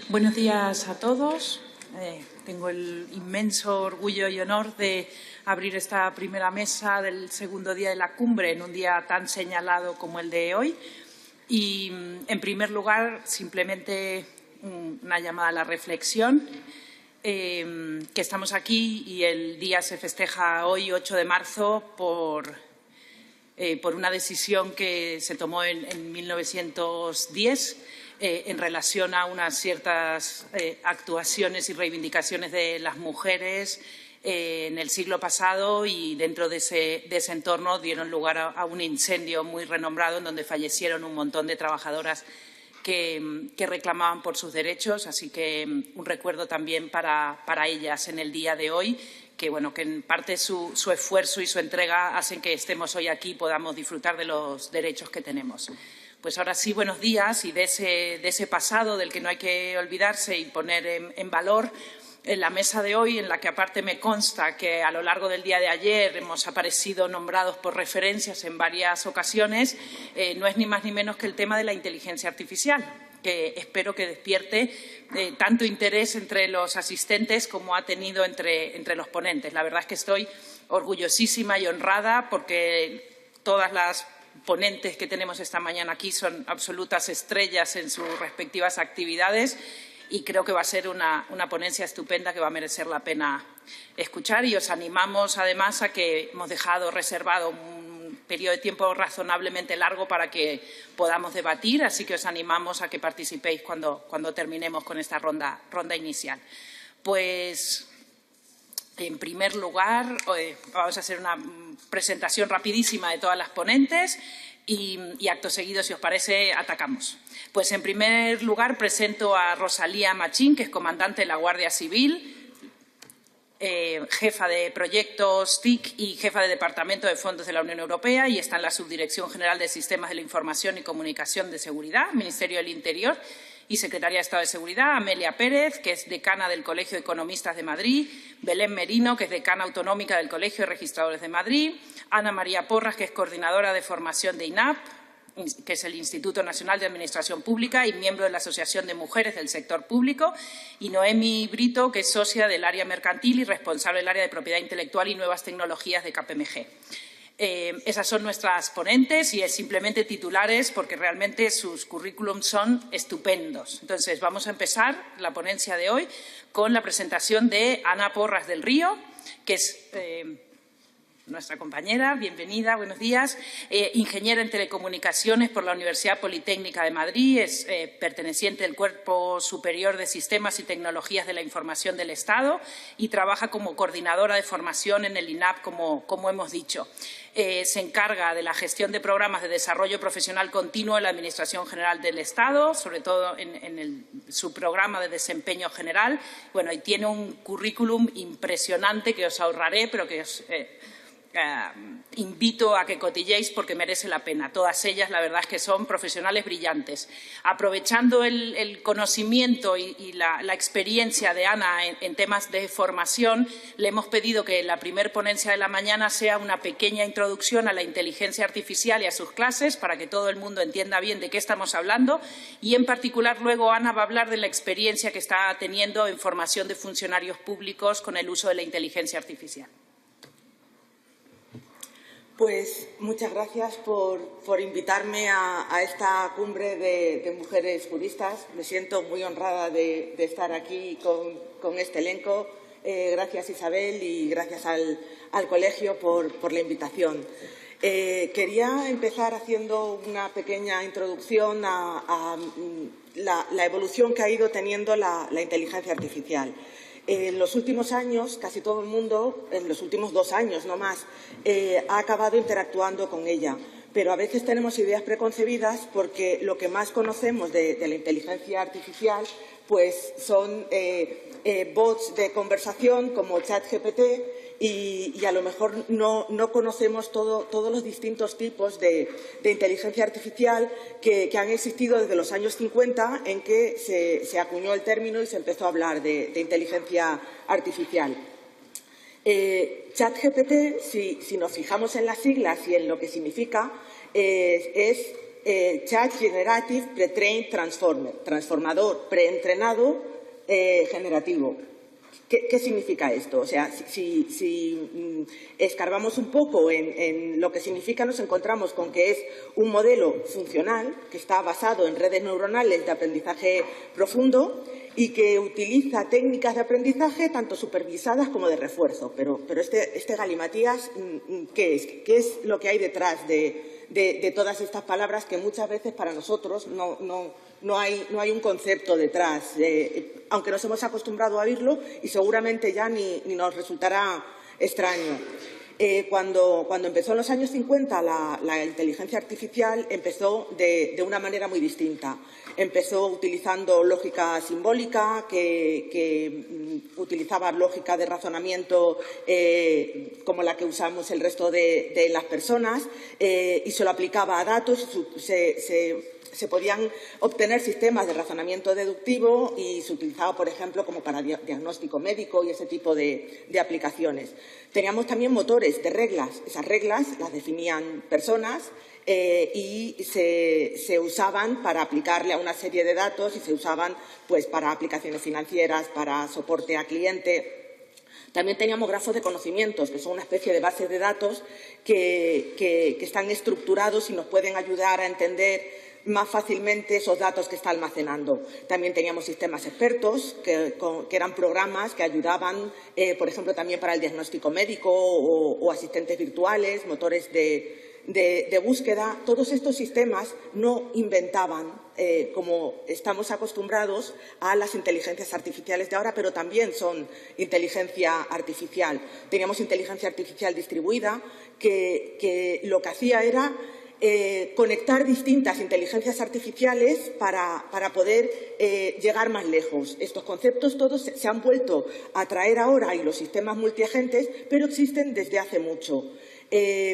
Buenos días a todos. Tengo el inmenso orgullo y honor de abrir esta primera mesa del segundo día de la cumbre en un día tan señalado como el de hoy. Y, en primer lugar, simplemente una llamada a la reflexión. Que estamos aquí y el día se festeja hoy, 8 de marzo, por una decisión que se tomó en 1910 en relación a unas ciertas actuaciones y reivindicaciones de las mujeres en el siglo pasado, y dentro de ese entorno dieron lugar a un incendio muy renombrado en donde fallecieron un montón de trabajadoras que reclamaban por sus derechos. Así que un recuerdo también para ellas en el día de hoy, que en parte su esfuerzo y su entrega hacen que estemos hoy aquí y podamos disfrutar de los derechos que tenemos. Pues ahora sí, buenos días, y de ese pasado del que no hay que olvidarse y poner en valor en la mesa de hoy, en la que aparte me consta que a lo largo del día de ayer hemos aparecido nombrados por referencias en varias ocasiones, no es ni más ni menos que el tema de la inteligencia artificial, que espero que despierte tanto interés entre los asistentes como ha tenido entre los ponentes. La verdad es que estoy orgullosísima y honrada porque todas las ponentes que tenemos esta mañana aquí son absolutas estrellas en sus respectivas actividades, y creo que va a ser una ponencia estupenda que va a merecer la pena escuchar. Y os animamos, además, a que hemos dejado reservado un periodo de tiempo razonablemente largo para que podamos debatir, así que os animamos a que participéis cuando terminemos con esta ronda inicial. Pues, en primer lugar, vamos a hacer una presentación rapidísima de todas las ponentes y acto seguido, si os parece, atacamos. Pues, en primer lugar, presento a Rosalía Machín, que es comandante de la Guardia Civil, jefa de proyectos TIC y jefa de Departamento de Fondos de la Unión Europea, y está en la Subdirección General de Sistemas de la Información y Comunicación de Seguridad, Ministerio del Interior, y Secretaría de Estado de Seguridad. Amelia Pérez, que es decana del Colegio de Economistas de Madrid. Belén Merino, que es decana autonómica del Colegio de Registradores de Madrid. Ana María Porras, que es coordinadora de formación de INAP, que es el Instituto Nacional de Administración Pública y miembro de la Asociación de Mujeres del Sector Público. Y Noemi Brito, que es socia del área mercantil y responsable del área de propiedad intelectual y nuevas tecnologías de KPMG. Esas son nuestras ponentes, y es simplemente titulares porque realmente sus currículums son estupendos. Entonces, vamos a empezar la ponencia de hoy con la presentación de Ana Porras del Río, que es nuestra compañera. Bienvenida, buenos días. Ingeniera en Telecomunicaciones por la Universidad Politécnica de Madrid, es perteneciente del Cuerpo Superior de Sistemas y Tecnologías de la Información del Estado y trabaja como coordinadora de formación en el INAP, como hemos dicho. Se encarga de la gestión de programas de desarrollo profesional continuo de la Administración General del Estado, sobre todo en su programa de desempeño general. Y tiene un currículum impresionante que os ahorraré, pero que os invito a que cotilléis porque merece la pena. Todas ellas, la verdad es que son profesionales brillantes. Aprovechando el conocimiento y la experiencia de Ana en temas de formación, le hemos pedido que la primer ponencia de la mañana sea una pequeña introducción a la inteligencia artificial y a sus clases, para que todo el mundo entienda bien de qué estamos hablando, y en particular luego Ana va a hablar de la experiencia que está teniendo en formación de funcionarios públicos con el uso de la inteligencia artificial. Pues muchas gracias por invitarme a esta cumbre de mujeres juristas. Me siento muy honrada de estar aquí con este elenco. Gracias, Isabel, y gracias al colegio por la invitación. Quería empezar haciendo una pequeña introducción a la evolución que ha ido teniendo la inteligencia artificial. En los últimos años, casi todo el mundo, en los últimos 2 años no más, ha acabado interactuando con ella. Pero a veces tenemos ideas preconcebidas porque lo que más conocemos de la inteligencia artificial pues son bots de conversación como ChatGPT, y a lo mejor no conocemos todos los distintos tipos de inteligencia artificial que han existido desde los años 50, en que se acuñó el término y se empezó a hablar de inteligencia artificial. ChatGPT, si nos fijamos en las siglas y en lo que significa, es Chat Generative Pre-trained Transformer, transformador preentrenado generativo. ¿Qué significa esto? O sea, si escarbamos un poco en lo que significa, nos encontramos con que es un modelo funcional que está basado en redes neuronales de aprendizaje profundo y que utiliza técnicas de aprendizaje tanto supervisadas como de refuerzo. Pero este galimatías, ¿qué es? ¿Qué es lo que hay detrás de todas estas palabras que muchas veces para nosotros no hay un concepto detrás, aunque nos hemos acostumbrado a oírlo y seguramente ya ni nos resultará extraño. Cuando empezó en los años 50 la inteligencia artificial, empezó de una manera muy distinta. Empezó utilizando lógica simbólica, que utilizaba lógica de razonamiento como la que usamos el resto de las personas y se lo aplicaba a datos. Se podían obtener sistemas de razonamiento deductivo y se utilizaba, por ejemplo, como para diagnóstico médico y ese tipo de aplicaciones. Teníamos también motores de reglas. Esas reglas las definían personas y se usaban para aplicarle a una serie de datos y se usaban pues, para aplicaciones financieras, para soporte a cliente. También teníamos grafos de conocimientos, que son una especie de bases de datos que están estructurados y nos pueden ayudar a entender más fácilmente esos datos que está almacenando. También teníamos sistemas expertos, que eran programas que ayudaban, por ejemplo, también para el diagnóstico médico o asistentes virtuales, motores de búsqueda. Todos estos sistemas no inventaban, como estamos acostumbrados, a las inteligencias artificiales de ahora, pero también son inteligencia artificial. Teníamos inteligencia artificial distribuida, que lo que hacía era conectar distintas inteligencias artificiales para poder llegar más lejos. Estos conceptos todos se han vuelto a traer ahora y los sistemas multiagentes, pero existen desde hace mucho.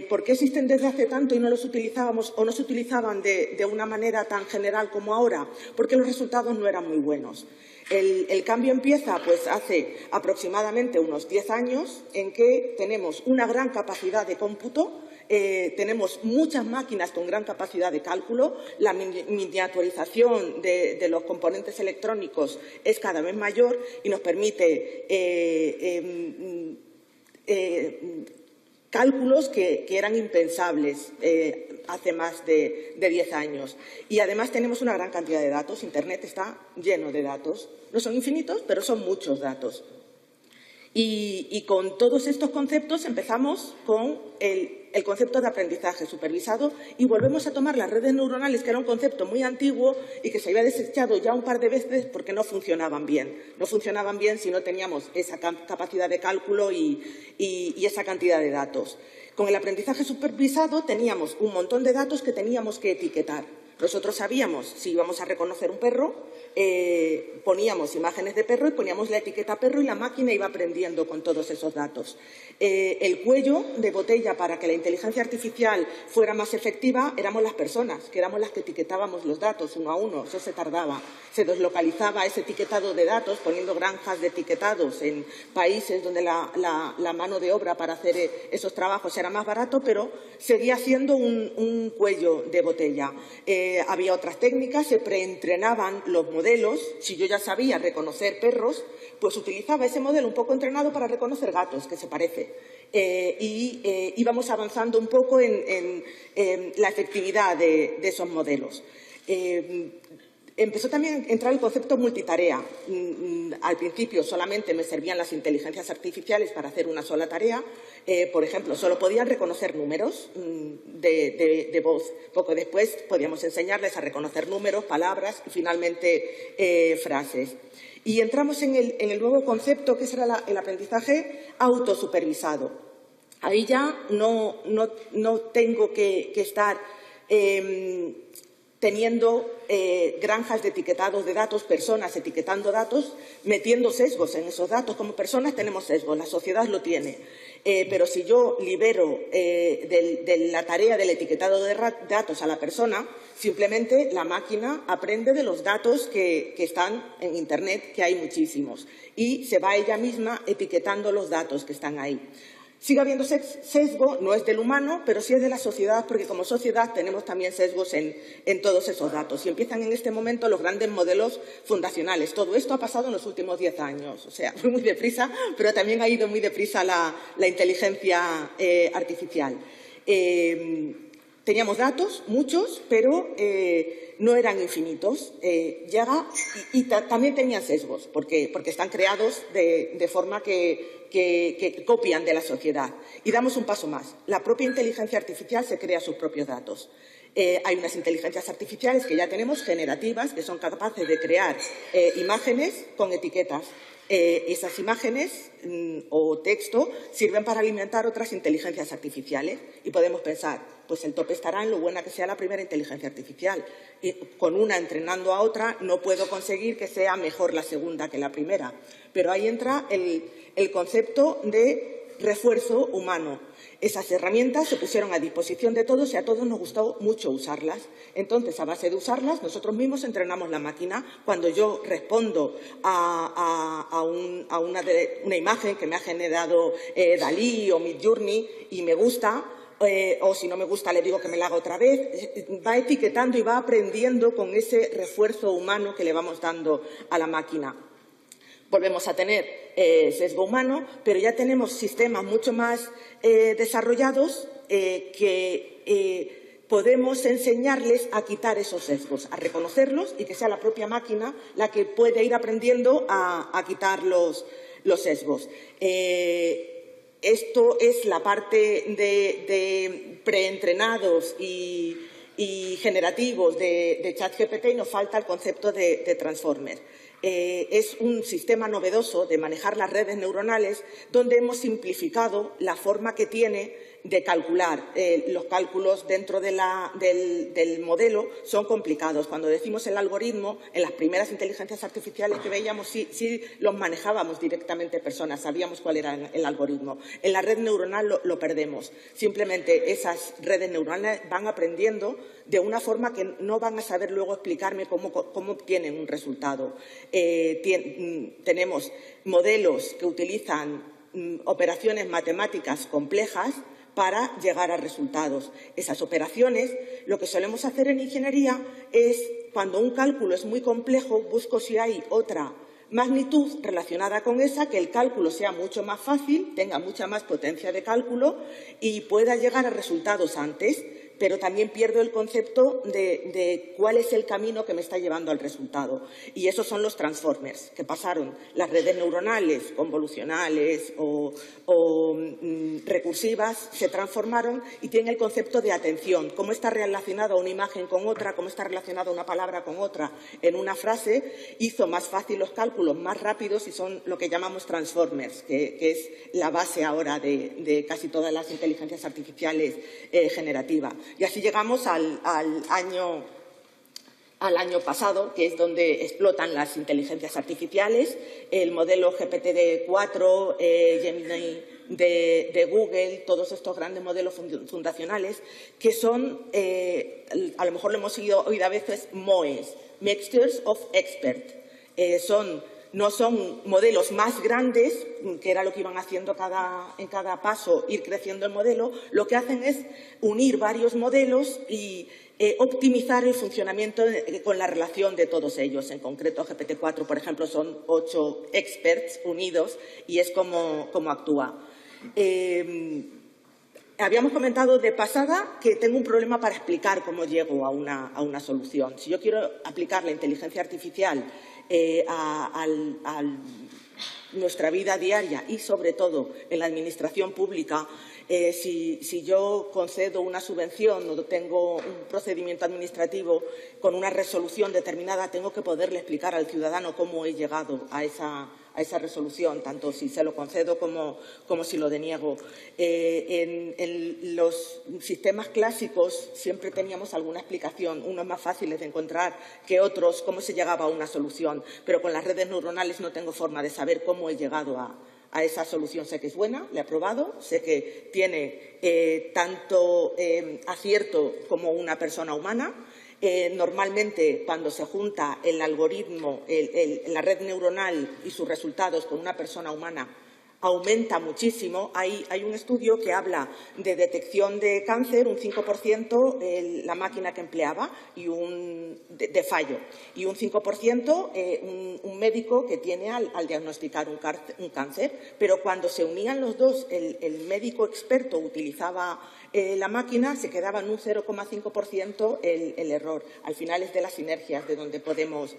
¿Por qué existen desde hace tanto y no los utilizábamos o no se utilizaban de una manera tan general como ahora? Porque los resultados no eran muy buenos. El cambio empieza pues, hace aproximadamente unos 10 años en que tenemos una gran capacidad de cómputo. Tenemos muchas máquinas con gran capacidad de cálculo, la miniaturización de los componentes electrónicos es cada vez mayor y nos permite cálculos que eran impensables hace más de 10 años. Y además tenemos una gran cantidad de datos. Internet está lleno de datos. No son infinitos, pero son muchos datos. Y con todos estos conceptos empezamos con el concepto de aprendizaje supervisado y volvemos a tomar las redes neuronales, que era un concepto muy antiguo y que se había desechado ya un par de veces porque no funcionaban bien. No funcionaban bien si no teníamos esa capacidad de cálculo y esa cantidad de datos. Con el aprendizaje supervisado teníamos un montón de datos que teníamos que etiquetar. Nosotros sabíamos si íbamos a reconocer un perro, poníamos imágenes de perro y poníamos la etiqueta perro y la máquina iba aprendiendo con todos esos datos. El cuello de botella para que la inteligencia artificial fuera más efectiva éramos las personas, que éramos las que etiquetábamos los datos uno a uno. Eso se tardaba. Se deslocalizaba ese etiquetado de datos poniendo granjas de etiquetados en países donde la mano de obra para hacer esos trabajos era más barato, pero seguía siendo un cuello de botella. Había otras técnicas, se preentrenaban los modelos. Si yo ya sabía reconocer perros, pues utilizaba ese modelo un poco entrenado para reconocer gatos, que se parece. Íbamos avanzando un poco en la efectividad de esos modelos. Empezó también a entrar el concepto multitarea. Al principio solamente me servían las inteligencias artificiales para hacer una sola tarea. Por ejemplo, solo podían reconocer números de voz. Poco después podíamos enseñarles a reconocer números, palabras y finalmente frases. Y entramos en el nuevo concepto que será el aprendizaje autosupervisado. Ahí ya no tengo que estar teniendo granjas de etiquetados de datos, personas etiquetando datos, metiendo sesgos en esos datos. Como personas tenemos sesgos, la sociedad lo tiene. Pero si yo libero de la tarea del etiquetado de datos a la persona, simplemente la máquina aprende de los datos que están en Internet, que hay muchísimos, y se va ella misma etiquetando los datos que están ahí. Sigue habiendo sesgo, no es del humano, pero sí es de la sociedad, porque como sociedad tenemos también sesgos en todos esos datos. Y empiezan en este momento los grandes modelos fundacionales. Todo esto ha pasado en los últimos 10 años. O sea, fue muy deprisa, pero también ha ido muy deprisa la inteligencia artificial. Teníamos datos, muchos, pero no eran infinitos. Llega y también tenían sesgos, porque están creados de forma que copian de la sociedad. Y damos un paso más. La propia inteligencia artificial se crea sus propios datos. Hay unas inteligencias artificiales que ya tenemos, generativas, que son capaces de crear imágenes con etiquetas. Esas imágenes o texto sirven para alimentar otras inteligencias artificiales y podemos pensar, pues el tope estará en lo buena que sea la primera inteligencia artificial. Y con una entrenando a otra no puedo conseguir que sea mejor la segunda que la primera. Pero ahí entra el concepto de refuerzo humano. Esas herramientas se pusieron a disposición de todos y a todos nos gustó mucho usarlas. Entonces, a base de usarlas, nosotros mismos entrenamos la máquina. Cuando yo respondo a una imagen que me ha generado Dalí o Midjourney y me gusta, o si no me gusta le digo que me la haga otra vez, va etiquetando y va aprendiendo con ese refuerzo humano que le vamos dando a la máquina. Volvemos a tener sesgo humano, pero ya tenemos sistemas mucho más desarrollados que podemos enseñarles a quitar esos sesgos, a reconocerlos y que sea la propia máquina la que puede ir aprendiendo a quitar los sesgos. Esto es la parte de preentrenados y generativos de ChatGPT y nos falta el concepto de Transformer. Es un sistema novedoso de manejar las redes neuronales donde hemos simplificado la forma que tiene de calcular. Los cálculos dentro del modelo son complicados. Cuando decimos el algoritmo, en las primeras inteligencias artificiales que veíamos, sí los manejábamos directamente personas, sabíamos cuál era el algoritmo. En la red neuronal lo perdemos. Simplemente esas redes neuronales van aprendiendo de una forma que no van a saber luego explicarme cómo obtienen un resultado. Tenemos modelos que utilizan operaciones matemáticas complejas para llegar a resultados. Esas operaciones, lo que solemos hacer en ingeniería es, cuando un cálculo es muy complejo, busco si hay otra magnitud relacionada con esa, que el cálculo sea mucho más fácil, tenga mucha más potencia de cálculo y pueda llegar a resultados antes, pero también pierdo el concepto de cuál es el camino que me está llevando al resultado. Y esos son los transformers, que pasaron las redes neuronales, convolucionales o recursivas, se transformaron y tienen el concepto de atención. Cómo está relacionada una imagen con otra, cómo está relacionada una palabra con otra en una frase, hizo más fácil los cálculos, más rápidos, y son lo que llamamos transformers, que es la base ahora de casi todas las inteligencias artificiales generativas. Y así llegamos al año pasado, que es donde explotan las inteligencias artificiales, el modelo GPT-4, Gemini de Google, todos estos grandes modelos fundacionales, que son, a lo mejor lo hemos oído a veces, MOEs, Mixtures of Experts. No son modelos más grandes, que era lo que iban haciendo en cada paso, ir creciendo el modelo. Lo que hacen es unir varios modelos y optimizar el funcionamiento con la relación de todos ellos. En concreto, GPT-4, por ejemplo, son 8 experts unidos y es como actúa. Habíamos comentado de pasada que tengo un problema para explicar cómo llego a una solución. Si yo quiero aplicar la inteligencia artificial a nuestra vida diaria y, sobre todo, en la administración pública, si yo concedo una subvención o tengo un procedimiento administrativo con una resolución determinada, tengo que poderle explicar al ciudadano cómo he llegado a esa resolución, tanto si se lo concedo como si lo deniego. En los sistemas clásicos siempre teníamos alguna explicación, unos más fáciles de encontrar que otros, cómo se llegaba a una solución, pero con las redes neuronales no tengo forma de saber cómo he llegado a esa solución. Sé que es buena, la he probado, sé que tiene tanto acierto como una persona humana. Normalmente, cuando se junta el algoritmo, la red neuronal y sus resultados con una persona humana, aumenta muchísimo. Hay un estudio que habla de detección de cáncer, un 5% la máquina que empleaba y de fallo, y un 5% un médico que tiene al diagnosticar un cáncer. Pero cuando se unían los dos, el médico experto utilizaba la máquina, se quedaba en un 0,5% el error. Al final es de las sinergias de donde podemos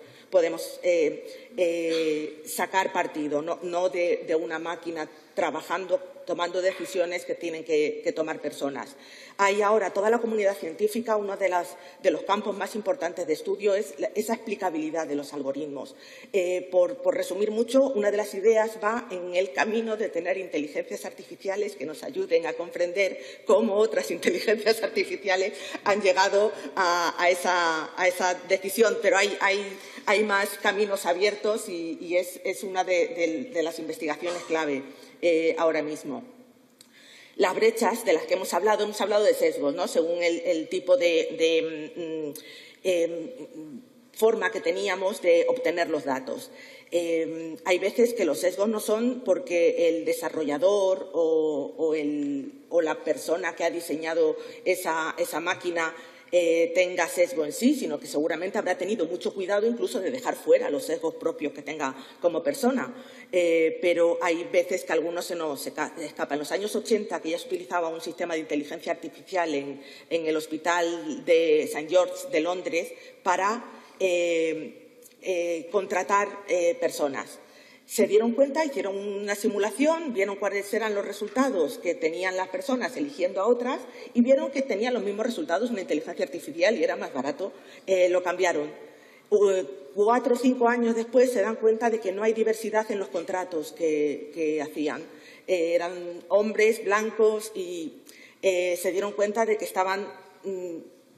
sacar partido, no de una máquina trabajando, tomando decisiones que tienen que tomar personas. Hay ahora toda la comunidad científica, uno de los campos más importantes de estudio es esa explicabilidad de los algoritmos. Por resumir mucho, una de las ideas va en el camino de tener inteligencias artificiales que nos ayuden a comprender cómo otras inteligencias artificiales han llegado a esa decisión, pero hay más caminos abiertos y es una de las investigaciones clave ahora mismo. Las brechas de las que hemos hablado de sesgos, ¿no? Según el tipo de forma que teníamos de obtener los datos. Hay veces que los sesgos no son porque el desarrollador o la persona que ha diseñado esa máquina tenga sesgo en sí, sino que seguramente habrá tenido mucho cuidado incluso de dejar fuera los sesgos propios que tenga como persona. Pero hay veces que algunos se nos escapan. En los años 80, que ya se utilizaba un sistema de inteligencia artificial en el Hospital de St. George de Londres para contratar personas. Se dieron cuenta, hicieron una simulación, vieron cuáles eran los resultados que tenían las personas eligiendo a otras y vieron que tenían los mismos resultados una inteligencia artificial y era más barato. Lo cambiaron. 4 o 5 años después se dan cuenta de que no hay diversidad en los contratos que hacían. Eran hombres blancos y se dieron cuenta de que estaban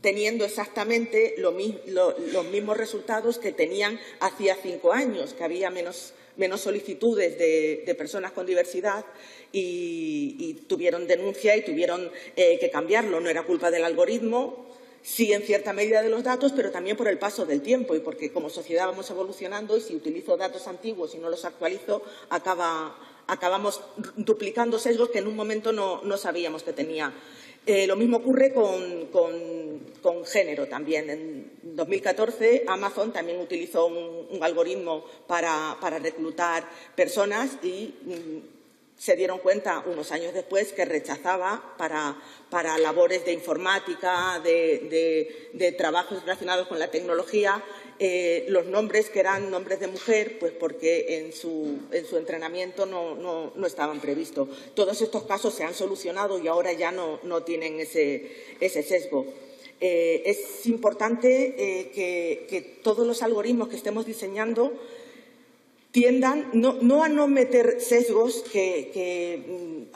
teniendo exactamente los mismos resultados que tenían hacía 5 años, que había menos solicitudes de personas con diversidad y tuvieron denuncia y tuvieron que cambiarlo. No era culpa del algoritmo, sí en cierta medida de los datos, pero también por el paso del tiempo y porque como sociedad vamos evolucionando y si utilizo datos antiguos y no los actualizo, acabamos duplicando sesgos que en un momento no sabíamos que tenía. Lo mismo ocurre con género también. En 2014 Amazon también utilizó un algoritmo para reclutar personas y se dieron cuenta unos años después que rechazaba para labores de informática, de trabajos relacionados con la tecnología, los nombres que eran nombres de mujer, pues porque en su entrenamiento no estaban previstos. Todos estos casos se han solucionado y ahora ya no tienen ese sesgo. Es importante que todos los algoritmos que estemos diseñando tiendan no a no meter sesgos que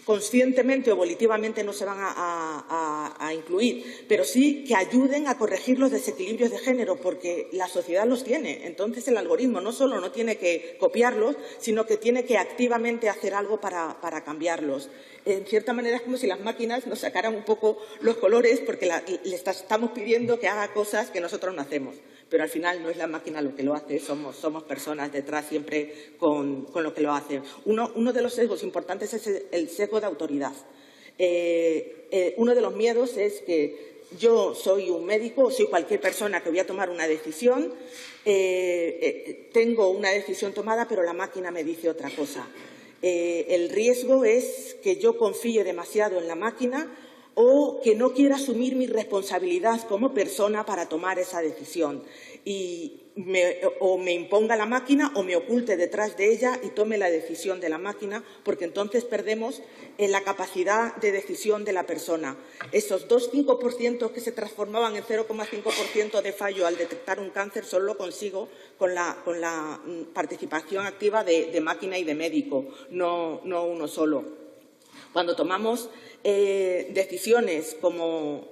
conscientemente o volitivamente no se van a incluir, pero sí que ayuden a corregir los desequilibrios de género, porque la sociedad los tiene. Entonces, el algoritmo no solo no tiene que copiarlos, sino que tiene que activamente hacer algo para cambiarlos. En cierta manera es como si las máquinas nos sacaran un poco los colores porque le estamos pidiendo que haga cosas que nosotros no hacemos. Pero al final no es la máquina lo que lo hace, somos personas detrás siempre con lo que lo hace. Uno de los sesgos importantes es el sesgo de autoridad. Uno de los miedos es que yo soy un médico o soy cualquier persona que voy a tomar una decisión, tengo una decisión tomada pero la máquina me dice otra cosa. El riesgo es que yo confíe demasiado en la máquina o que no quiera asumir mi responsabilidad como persona para tomar esa decisión y o me imponga la máquina o me oculte detrás de ella y tome la decisión de la máquina, porque entonces perdemos la capacidad de decisión de la persona. Esos 2,5% que se transformaban en 0,5% de fallo al detectar un cáncer solo lo consigo con la participación activa de máquina y de médico, no uno solo. Cuando tomamos decisiones como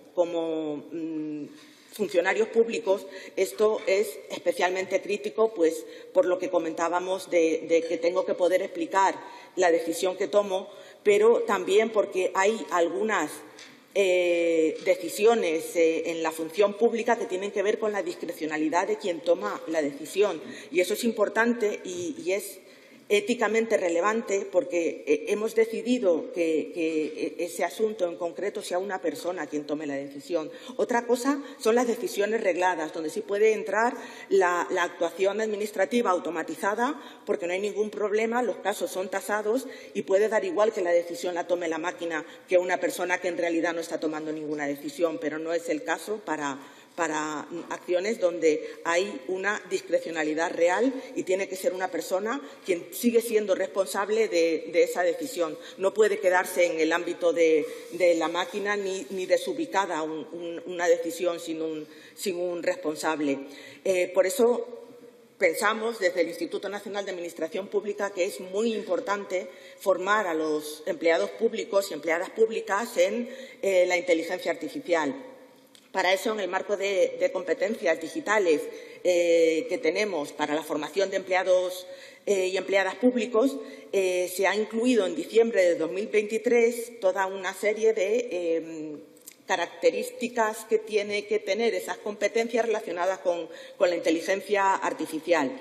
funcionarios públicos, esto es especialmente crítico, pues por lo que comentábamos de que tengo que poder explicar la decisión que tomo, pero también porque hay algunas decisiones en la función pública que tienen que ver con la discrecionalidad de quien toma la decisión. Y eso es importante y es éticamente relevante porque hemos decidido que ese asunto en concreto sea una persona quien tome la decisión. Otra cosa son las decisiones regladas, donde sí puede entrar la actuación administrativa automatizada porque no hay ningún problema, los casos son tasados y puede dar igual que la decisión la tome la máquina que una persona que en realidad no está tomando ninguna decisión, pero no es el caso para acciones donde hay una discrecionalidad real y tiene que ser una persona quien sigue siendo responsable de esa decisión. No puede quedarse en el ámbito de la máquina ni desubicada una decisión sin un responsable. Por eso pensamos desde el Instituto Nacional de Administración Pública que es muy importante formar a los empleados públicos y empleadas públicas en la inteligencia artificial. Para eso, en el marco de competencias digitales que tenemos para la formación de empleados y empleadas públicos, se ha incluido en diciembre de 2023 toda una serie de características que tiene que tener esas competencias relacionadas con la inteligencia artificial.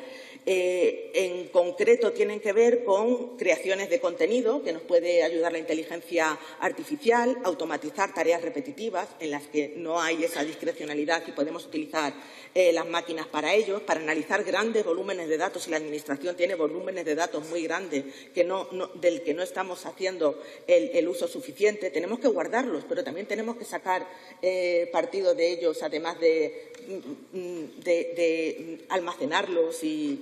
En concreto, tienen que ver con creaciones de contenido, que nos puede ayudar la inteligencia artificial, automatizar tareas repetitivas en las que no hay esa discrecionalidad y podemos utilizar las máquinas para ello, para analizar grandes volúmenes de datos. Si la Administración tiene volúmenes de datos muy grandes del que no estamos haciendo el uso suficiente, tenemos que guardarlos, pero también tenemos que sacar partido de ellos, además de almacenarlos y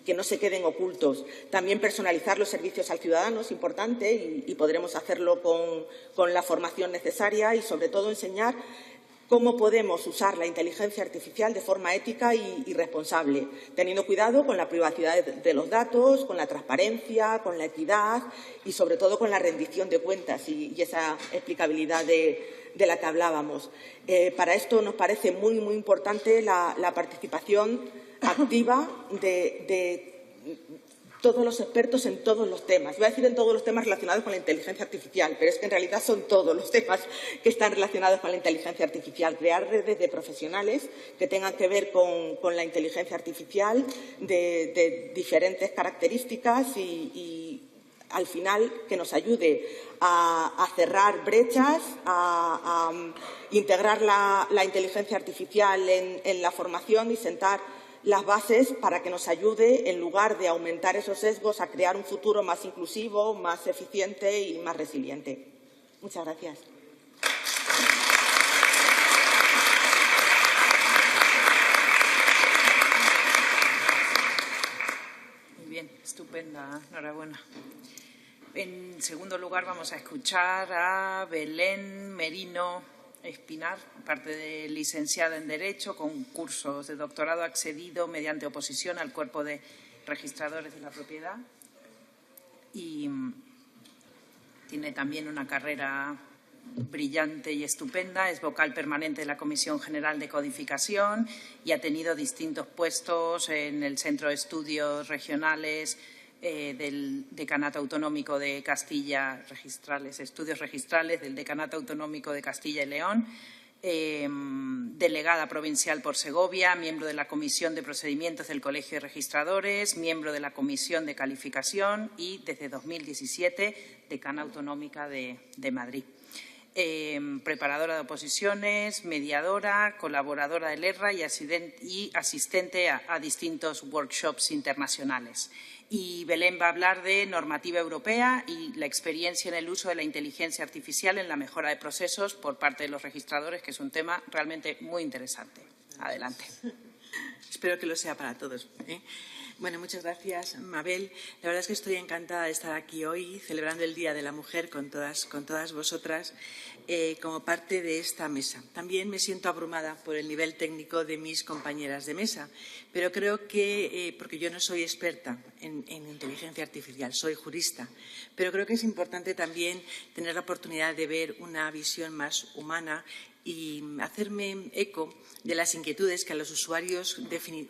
que no se queden ocultos. También personalizar los servicios al ciudadano es importante y podremos hacerlo con la formación necesaria y, sobre todo, enseñar cómo podemos usar la inteligencia artificial de forma ética y responsable, teniendo cuidado con la privacidad de los datos, con la transparencia, con la equidad y, sobre todo, con la rendición de cuentas y esa explicabilidad de la que hablábamos. Para esto nos parece muy importante la participación activa de todos los expertos en todos los temas. Voy a decir en todos los temas relacionados con la inteligencia artificial, pero es que en realidad son todos los temas que están relacionados con la inteligencia artificial. Crear redes de profesionales que tengan que ver con la inteligencia artificial de diferentes características y al final, que nos ayude a cerrar brechas, a integrar la inteligencia artificial en la formación y sentar las bases para que nos ayude, en lugar de aumentar esos sesgos, a crear un futuro más inclusivo, más eficiente y más resiliente. Muchas gracias. Muy bien, estupenda, enhorabuena. En segundo lugar, vamos a escuchar a Belén Merino Espinar, parte de licenciada en Derecho, con cursos de doctorado accedido mediante oposición al Cuerpo de Registradores de la Propiedad. Y tiene también una carrera brillante y estupenda. Es vocal permanente de la Comisión General de Codificación y ha tenido distintos puestos en el Centro de Estudios Regionales del Decanato Autonómico de Castilla, estudios registrales del Decanato Autonómico de Castilla y León, delegada provincial por Segovia, miembro de la Comisión de Procedimientos del Colegio de Registradores, miembro de la Comisión de Calificación y, desde 2017, decana autonómica de Madrid. Preparadora de oposiciones, mediadora, colaboradora del ERRA y asistente a distintos workshops internacionales. Y Belén va a hablar de normativa europea y la experiencia en el uso de la inteligencia artificial en la mejora de procesos por parte de los registradores, que es un tema realmente muy interesante. Adelante. Espero que lo sea para todos. Bueno, muchas gracias, Mabel. La verdad es que estoy encantada de estar aquí hoy celebrando el Día de la Mujer con todas vosotras como parte de esta mesa. También me siento abrumada por el nivel técnico de mis compañeras de mesa, pero creo que, porque yo no soy experta en inteligencia artificial, soy jurista, pero creo que es importante también tener la oportunidad de ver una visión más humana y hacerme eco de las inquietudes que a los usuarios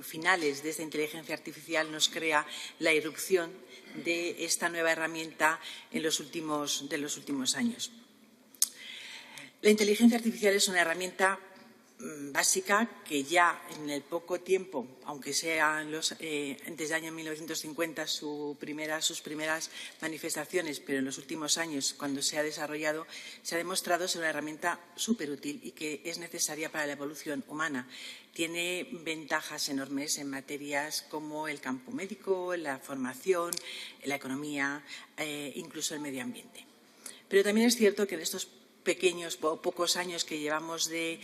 finales de esta inteligencia artificial nos crea la irrupción de esta nueva herramienta de los últimos años. La inteligencia artificial es una herramienta básica que ya en el poco tiempo, aunque sean desde el año 1950 sus primeras manifestaciones, pero en los últimos años, cuando se ha desarrollado, se ha demostrado ser una herramienta súper útil y que es necesaria para la evolución humana. Tiene ventajas enormes en materias como el campo médico, la formación, la economía, incluso el medio ambiente. Pero también es cierto que en estos pequeños o pocos años que llevamos de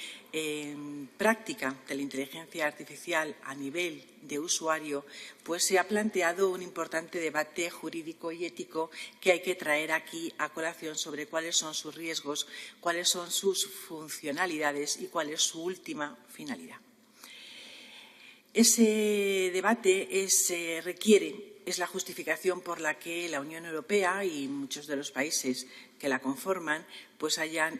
práctica de la inteligencia artificial a nivel de usuario, pues se ha planteado un importante debate jurídico y ético que hay que traer aquí a colación sobre cuáles son sus riesgos, cuáles son sus funcionalidades y cuál es su última finalidad. Ese debate es la justificación por la que la Unión Europea y muchos de los países que la conforman pues hayan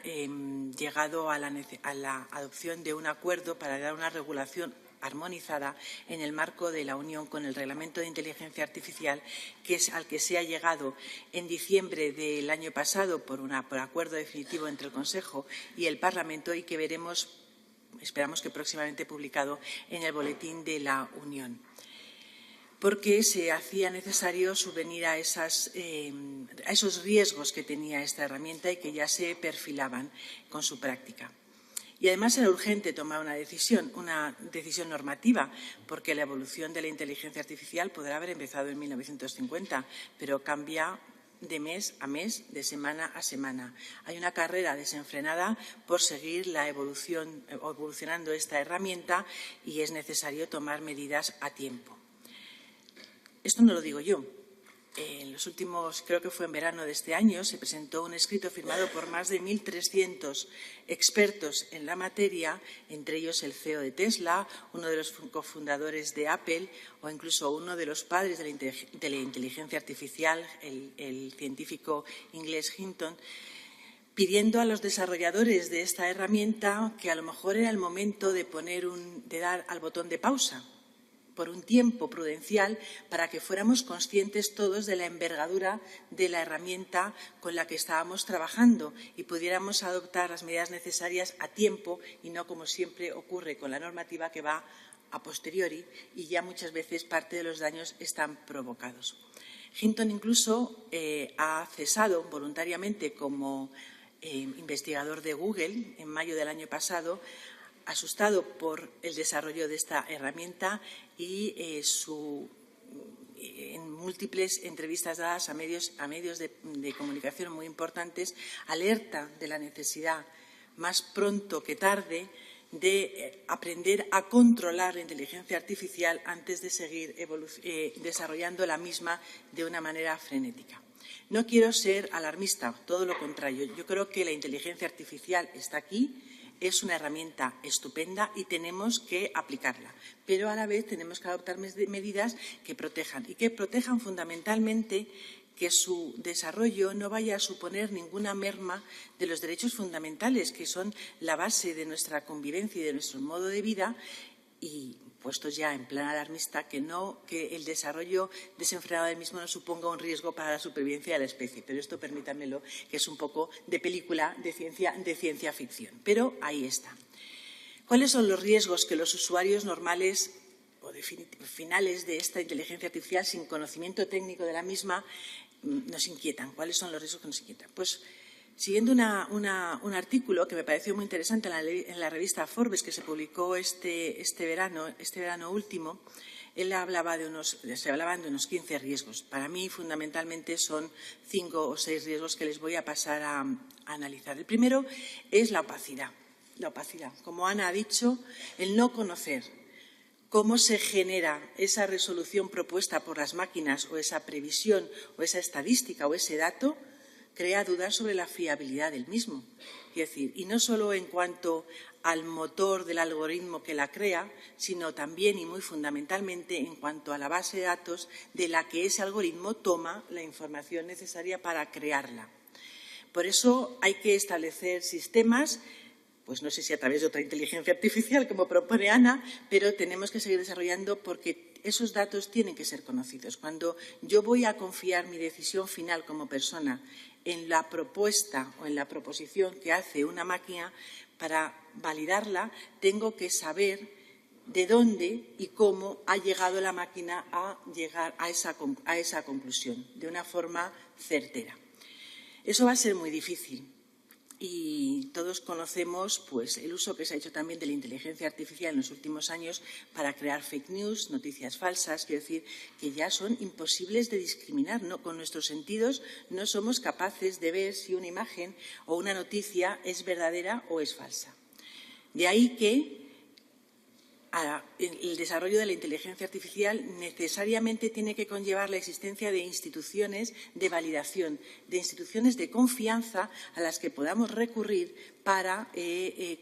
llegado a la adopción de un acuerdo para dar una regulación armonizada en el marco de la Unión con el Reglamento de Inteligencia Artificial, al que se ha llegado en diciembre del año pasado por acuerdo definitivo entre el Consejo y el Parlamento y que esperamos que próximamente publicado en el Boletín de la Unión, porque se hacía necesario subvenir a esos riesgos que tenía esta herramienta y que ya se perfilaban con su práctica. Y además era urgente tomar una decisión normativa, porque la evolución de la inteligencia artificial podrá haber empezado en 1950, pero cambia de mes a mes, de semana a semana. Hay una carrera desenfrenada por seguir evolucionando esta herramienta y es necesario tomar medidas a tiempo. Esto no lo digo yo. En los últimos, creo que fue en verano de este año, se presentó un escrito firmado por más de 1.300 expertos en la materia, entre ellos el CEO de Tesla, uno de los cofundadores de Apple o incluso uno de los padres de la inteligencia artificial, el científico inglés Hinton, pidiendo a los desarrolladores de esta herramienta que a lo mejor era el momento de dar al botón de pausa por un tiempo prudencial para que fuéramos conscientes todos de la envergadura de la herramienta con la que estábamos trabajando y pudiéramos adoptar las medidas necesarias a tiempo y no como siempre ocurre con la normativa que va a posteriori y ya muchas veces parte de los daños están provocados. Hinton incluso ha cesado voluntariamente como investigador de Google en mayo del año pasado, asustado por el desarrollo de esta herramienta y en múltiples entrevistas dadas a medios de comunicación muy importantes, alerta de la necesidad, más pronto que tarde, de aprender a controlar la inteligencia artificial antes de seguir desarrollando la misma de una manera frenética. No quiero ser alarmista, todo lo contrario. Yo creo que la inteligencia artificial está aquí. Es una herramienta estupenda y tenemos que aplicarla, pero a la vez tenemos que adoptar medidas que protejan y que protejan fundamentalmente que su desarrollo no vaya a suponer ninguna merma de los derechos fundamentales, que son la base de nuestra convivencia y de nuestro modo de vida, y puestos ya en plan alarmista, que el desarrollo desenfrenado del mismo no suponga un riesgo para la supervivencia de la especie. Pero esto, permítanmelo, que es un poco de película de ciencia ficción. Pero ahí está. ¿Cuáles son los riesgos que los usuarios normales o finales de esta inteligencia artificial, sin conocimiento técnico de la misma, nos inquietan? ¿Cuáles son los riesgos que nos inquietan? Pues, siguiendo un artículo que me pareció muy interesante en la revista Forbes, que se publicó este verano último, se hablaban de unos 15 riesgos. Para mí, fundamentalmente, son 5 o 6 riesgos que les voy a pasar a analizar. El primero es la opacidad. La opacidad. Como Ana ha dicho, el no conocer cómo se genera esa resolución propuesta por las máquinas o esa previsión o esa estadística o ese dato crea dudas sobre la fiabilidad del mismo. Es decir, y no solo en cuanto al motor del algoritmo que la crea, sino también y muy fundamentalmente en cuanto a la base de datos de la que ese algoritmo toma la información necesaria para crearla. Por eso hay que establecer sistemas, pues no sé si a través de otra inteligencia artificial, como propone Ana, pero tenemos que seguir desarrollando porque esos datos tienen que ser conocidos. Cuando yo voy a confiar mi decisión final como persona en la propuesta o en la proposición que hace una máquina, Para validarla tengo que saber de dónde y cómo ha llegado la máquina a llegar a esa conclusión, de una forma certera. Eso va a ser muy difícil. Y todos conocemos pues, el uso que se ha hecho también de la inteligencia artificial en los últimos años para crear fake news, noticias falsas, quiero decir, que ya son imposibles de discriminar. ¿No? Con nuestros sentidos no somos capaces de ver si una imagen o una noticia es verdadera o es falsa. De ahí que el desarrollo de la inteligencia artificial necesariamente tiene que conllevar la existencia de instituciones de validación, de instituciones de confianza a las que podamos recurrir para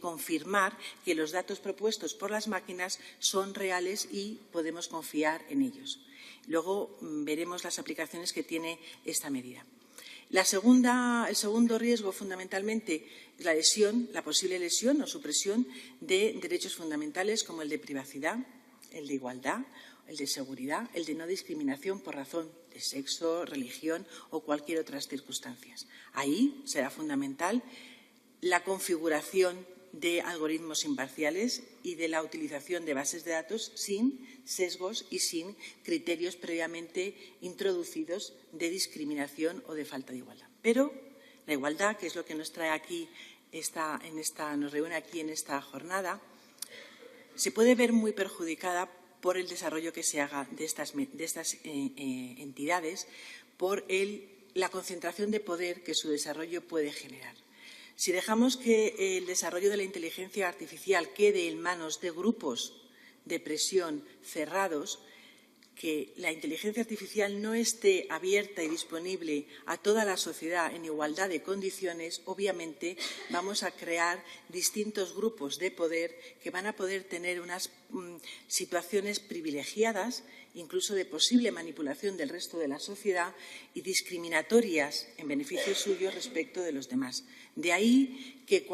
confirmar que los datos propuestos por las máquinas son reales y podemos confiar en ellos. Luego veremos las aplicaciones que tiene esta medida. El segundo riesgo, fundamentalmente, es la lesión, la posible lesión o supresión de derechos fundamentales como el de privacidad, el de igualdad, el de seguridad, el de no discriminación por razón de sexo, religión o cualquier otra circunstancia. Ahí será fundamental la configuración de algoritmos imparciales y de la utilización de bases de datos sin sesgos y sin criterios previamente introducidos de discriminación o de falta de igualdad. Pero la igualdad, que es lo que nos trae aquí, nos reúne aquí en esta jornada, se puede ver muy perjudicada por el desarrollo que se haga de estas entidades, por la concentración de poder que su desarrollo puede generar. Si dejamos que el desarrollo de la inteligencia artificial quede en manos de grupos de presión cerrados, que la inteligencia artificial no esté abierta y disponible a toda la sociedad en igualdad de condiciones, obviamente vamos a crear distintos grupos de poder que van a poder tener unas situaciones privilegiadas, incluso de posible manipulación del resto de la sociedad y discriminatorias en beneficio suyo respecto de los demás. De ahí que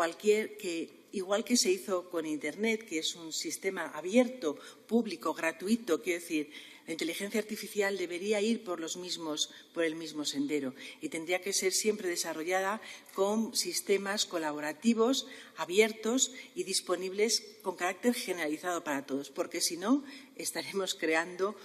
igual que se hizo con Internet, que es un sistema abierto, público, gratuito, quiero decir, la inteligencia artificial debería ir por el mismo sendero y tendría que ser siempre desarrollada con sistemas colaborativos, abiertos y disponibles con carácter generalizado para todos, porque si no estaremos creando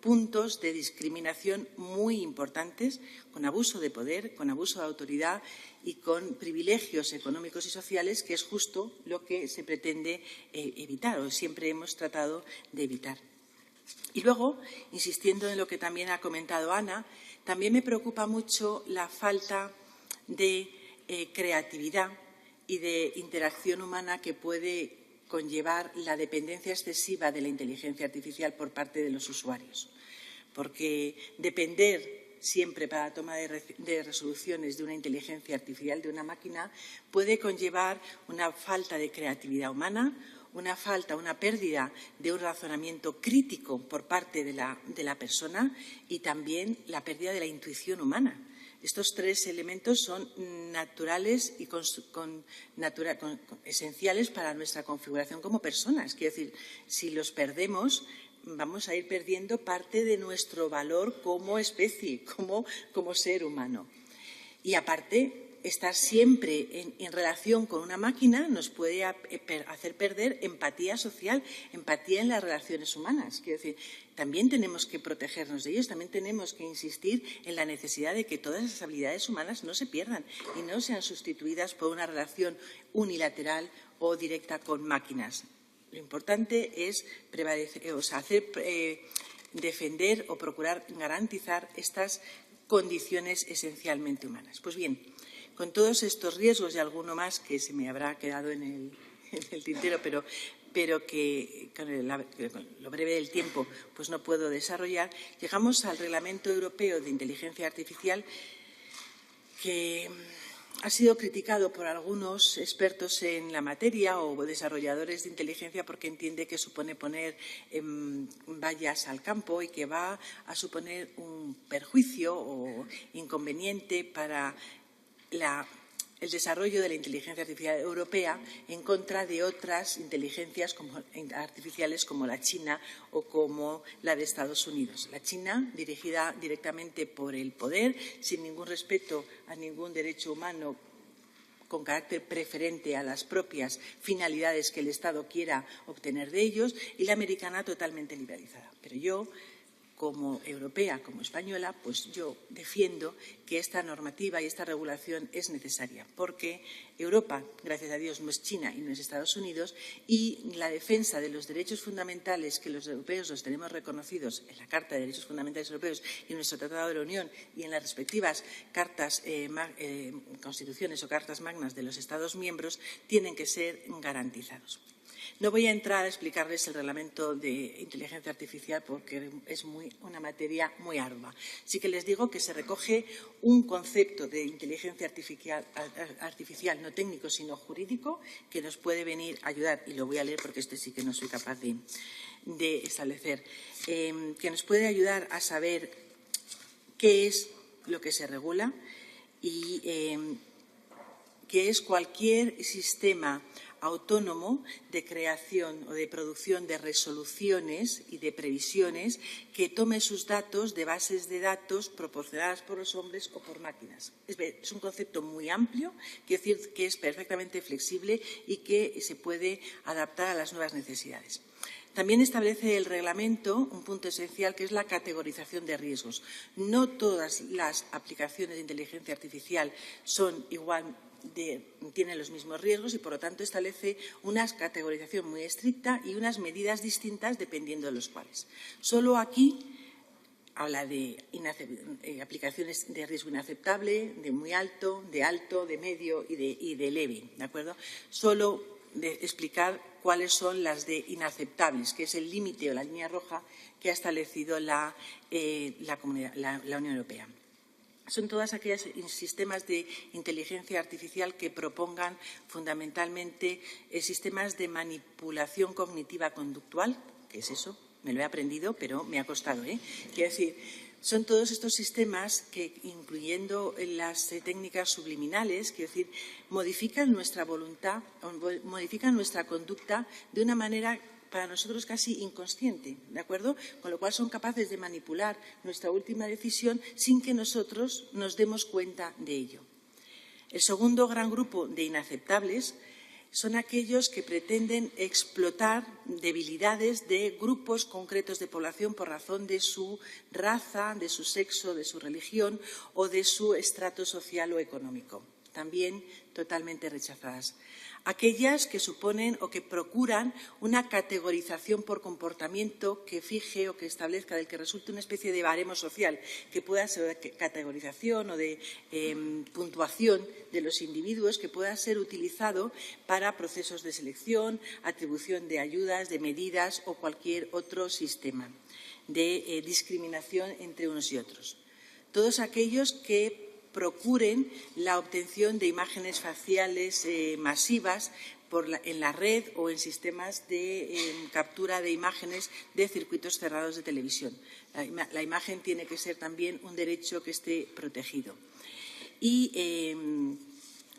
puntos de discriminación muy importantes, con abuso de poder, con abuso de autoridad y con privilegios económicos y sociales, que es justo lo que se pretende evitar o siempre hemos tratado de evitar. Y luego, insistiendo en lo que también ha comentado Ana, también me preocupa mucho la falta de creatividad y de interacción humana que puede conllevar la dependencia excesiva de la inteligencia artificial por parte de los usuarios. Porque depender siempre para la toma de resoluciones de una inteligencia artificial, de una máquina, puede conllevar una falta de creatividad humana, una pérdida de un razonamiento crítico por parte de la persona y también la pérdida de la intuición humana. Estos tres elementos son naturales y esenciales para nuestra configuración como personas. Quiero decir, si los perdemos, vamos a ir perdiendo parte de nuestro valor como especie, como ser humano. Y aparte, estar siempre en relación con una máquina nos puede hacer perder empatía social, empatía en las relaciones humanas. Quiero decir, también tenemos que protegernos de ellos, también tenemos que insistir en la necesidad de que todas esas habilidades humanas no se pierdan y no sean sustituidas por una relación unilateral o directa con máquinas. Lo importante es defender o procurar garantizar estas condiciones esencialmente humanas. Pues bien, con todos estos riesgos y alguno más que se me habrá quedado en el tintero, pero que con lo breve del tiempo pues no puedo desarrollar, llegamos al Reglamento Europeo de Inteligencia Artificial, que ha sido criticado por algunos expertos en la materia o desarrolladores de inteligencia porque entiende que supone poner vallas al campo y que va a suponer un perjuicio o inconveniente para el desarrollo de la inteligencia artificial europea en contra de otras inteligencias artificiales como la China o como la de Estados Unidos. La China, dirigida directamente por el poder, sin ningún respeto a ningún derecho humano con carácter preferente a las propias finalidades que el Estado quiera obtener de ellos, y la americana totalmente liberalizada. Pero yo, como europea, como española, pues yo defiendo que esta normativa y esta regulación es necesaria, porque Europa, gracias a Dios, no es China y no es Estados Unidos, y la defensa de los derechos fundamentales que los europeos los tenemos reconocidos en la Carta de Derechos Fundamentales Europeos y en nuestro Tratado de la Unión y en las respectivas cartas, constituciones o cartas magnas de los Estados miembros, tienen que ser garantizados. No voy a entrar a explicarles el reglamento de inteligencia artificial porque es una materia muy ardua. Sí que les digo que se recoge un concepto de inteligencia artificial no técnico sino jurídico que nos puede venir a ayudar, y lo voy a leer porque este sí que no soy capaz de establecer, que nos puede ayudar a saber qué es lo que se regula y qué es cualquier sistema autónomo de creación o de producción de resoluciones y de previsiones que tome sus datos de bases de datos proporcionadas por los hombres o por máquinas. Es un concepto muy amplio, quiero decir que es perfectamente flexible y que se puede adaptar a las nuevas necesidades. También establece el reglamento un punto esencial, que es la categorización de riesgos. No todas las aplicaciones de inteligencia artificial son tienen los mismos riesgos y, por lo tanto, establece una categorización muy estricta y unas medidas distintas dependiendo de los cuales. Solo aquí habla de aplicaciones de riesgo inaceptable, de muy alto, de medio y de leve, ¿de acuerdo? Solo de explicar cuáles son las de inaceptables, que es el límite o la línea roja que ha establecido la Unión Europea. Son todas aquellos sistemas de inteligencia artificial que propongan fundamentalmente sistemas de manipulación cognitiva conductual. ¿Qué es eso? Me lo he aprendido, pero me ha costado, Quiero decir, son todos estos sistemas que, incluyendo las técnicas subliminales, quiero decir, modifican nuestra voluntad, modifican nuestra conducta de una manera para nosotros casi inconsciente, ¿de acuerdo? Con lo cual son capaces de manipular nuestra última decisión sin que nosotros nos demos cuenta de ello. El segundo gran grupo de inaceptables son aquellos que pretenden explotar debilidades de grupos concretos de población por razón de su raza, de su sexo, de su religión o de su estrato social o económico. También totalmente rechazadas. Aquellas que suponen o que procuran una categorización por comportamiento que fije o que establezca, del que resulte una especie de baremo social, que pueda ser de categorización o de puntuación de los individuos, que pueda ser utilizado para procesos de selección, atribución de ayudas, de medidas o cualquier otro sistema de discriminación entre unos y otros. Todos aquellos que procuren la obtención de imágenes faciales masivas en la red o en sistemas de captura de imágenes de circuitos cerrados de televisión. La imagen tiene que ser también un derecho que esté protegido. Y,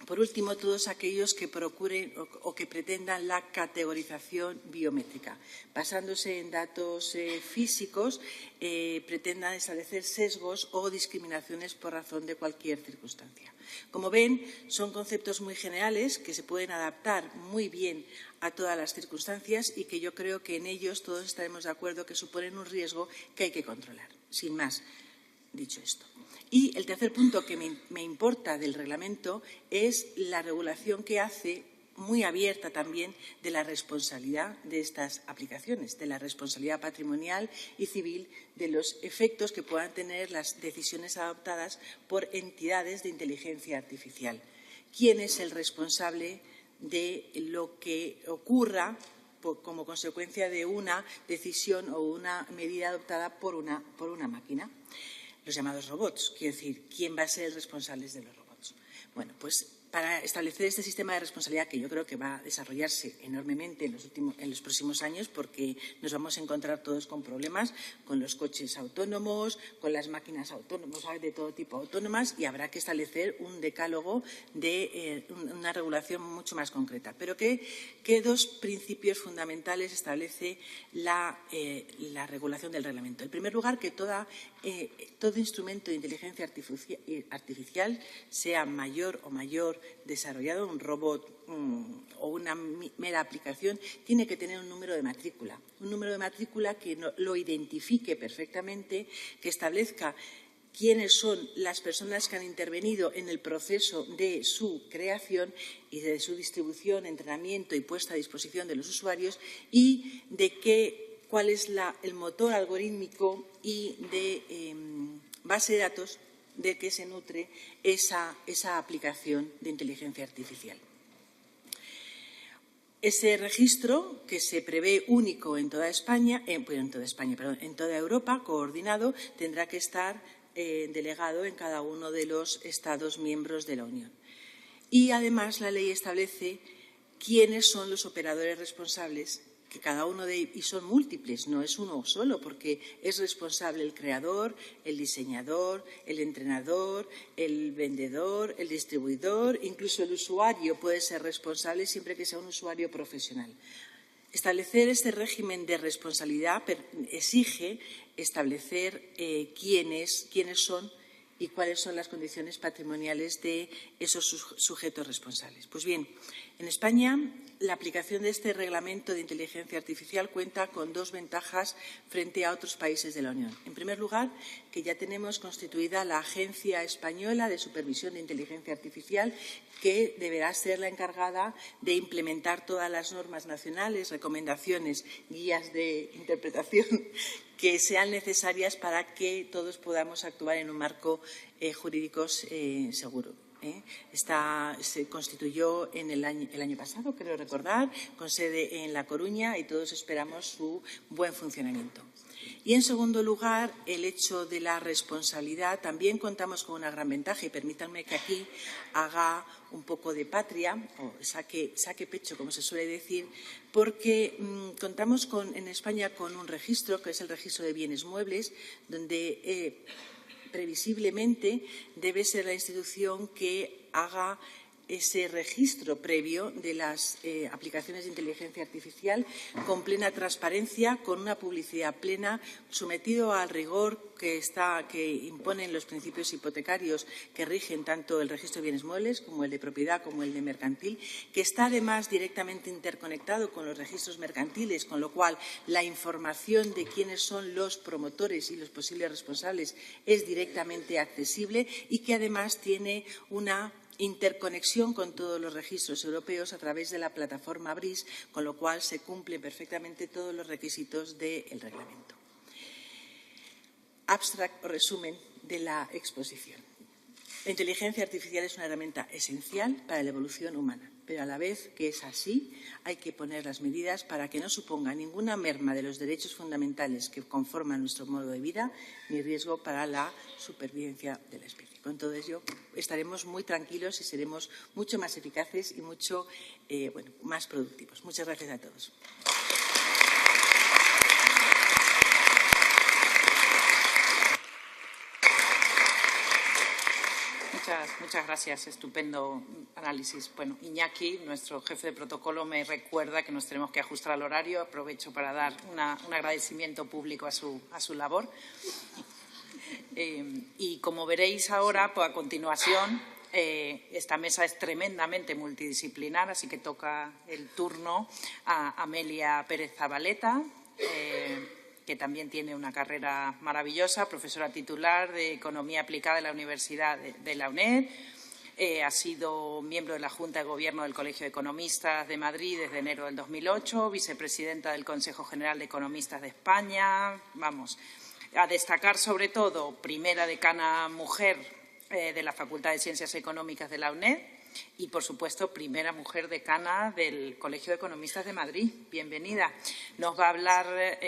por último, todos aquellos que procuren o que pretendan la categorización biométrica. Basándose en datos físicos, pretendan establecer sesgos o discriminaciones por razón de cualquier circunstancia. Como ven, son conceptos muy generales que se pueden adaptar muy bien a todas las circunstancias y que yo creo que en ellos todos estaremos de acuerdo que suponen un riesgo que hay que controlar. Sin más, dicho esto. Y el tercer punto que me importa del reglamento es la regulación que hace, muy abierta también, de la responsabilidad de estas aplicaciones, de la responsabilidad patrimonial y civil, de los efectos que puedan tener las decisiones adoptadas por entidades de inteligencia artificial. ¿Quién es el responsable de lo que ocurra como consecuencia de una decisión o una medida adoptada por una máquina? Los llamados robots. Quiero decir, ¿quién va a ser el responsable de los robots? Bueno, pues para establecer este sistema de responsabilidad, que yo creo que va a desarrollarse enormemente en los próximos años, porque nos vamos a encontrar todos con problemas con los coches autónomos, con las máquinas autónomas, de todo tipo autónomas, y habrá que establecer un decálogo de una regulación mucho más concreta. Pero ¿qué dos principios fundamentales establece la regulación del reglamento? En primer lugar, que todo instrumento de inteligencia artificial, sea mayor o mayor desarrollado, un robot o una mera aplicación, tiene que tener un número de matrícula. Un número de matrícula que lo identifique perfectamente, que establezca quiénes son las personas que han intervenido en el proceso de su creación y de su distribución, entrenamiento y puesta a disposición de los usuarios, y de cuál es el motor algorítmico y de base de datos de que se nutre esa aplicación de inteligencia artificial. Ese registro, que se prevé único en toda España, en toda Europa, coordinado, tendrá que estar delegado en cada uno de los Estados miembros de la Unión. Y, además, la ley establece quiénes son los operadores responsables, que cada uno de ellos, y son múltiples, no es uno solo, porque es responsable el creador, el diseñador, el entrenador, el vendedor, el distribuidor, incluso el usuario puede ser responsable siempre que sea un usuario profesional. Establecer este régimen de responsabilidad exige establecer quiénes son y cuáles son las condiciones patrimoniales de esos sujetos responsables. Pues bien, en España la aplicación de este reglamento de inteligencia artificial cuenta con dos ventajas frente a otros países de la Unión. En primer lugar, que ya tenemos constituida la Agencia Española de Supervisión de Inteligencia Artificial, que deberá ser la encargada de implementar todas las normas nacionales, recomendaciones, guías de interpretación que sean necesarias para que todos podamos actuar en un marco jurídico seguro. Se constituyó el año pasado, creo recordar, con sede en La Coruña, y todos esperamos su buen funcionamiento. Y, en segundo lugar, el hecho de la responsabilidad. También contamos con una gran ventaja, y permítanme que aquí haga un poco de patria, o saque pecho, como se suele decir, porque contamos en España con un registro, que es el registro de bienes muebles, donde previsiblemente debe ser la institución que haga ese registro previo de las aplicaciones de inteligencia artificial con plena transparencia, con una publicidad plena, sometido al rigor que imponen los principios hipotecarios que rigen tanto el registro de bienes muebles como el de propiedad como el de mercantil, que está además directamente interconectado con los registros mercantiles, con lo cual la información de quiénes son los promotores y los posibles responsables es directamente accesible, y que además tiene una interconexión con todos los registros europeos a través de la plataforma BRIS, con lo cual se cumplen perfectamente todos los requisitos del reglamento. Abstract o resumen de la exposición. La inteligencia artificial es una herramienta esencial para la evolución humana, pero a la vez que es así, hay que poner las medidas para que no suponga ninguna merma de los derechos fundamentales que conforman nuestro modo de vida, ni riesgo para la supervivencia de la especie. Con todo ello, estaremos muy tranquilos y seremos mucho más eficaces y mucho más productivos. Muchas gracias a todos. Muchas gracias. Estupendo análisis. Bueno, Iñaki, nuestro jefe de protocolo, me recuerda que nos tenemos que ajustar al horario. Aprovecho para dar un agradecimiento público a su labor. Y como veréis ahora, pues a continuación, esta mesa es tremendamente multidisciplinar, así que toca el turno a Amelia Pérez Zabaleta, que también tiene una carrera maravillosa, profesora titular de Economía Aplicada en la Universidad de la UNED. Ha sido miembro de la Junta de Gobierno del Colegio de Economistas de Madrid desde enero del 2008, vicepresidenta del Consejo General de Economistas de España. Vamos, a destacar sobre todo primera decana mujer de la Facultad de Ciencias Económicas de la UNED y, por supuesto, primera mujer decana del Colegio de Economistas de Madrid. Bienvenida. Nos va a hablar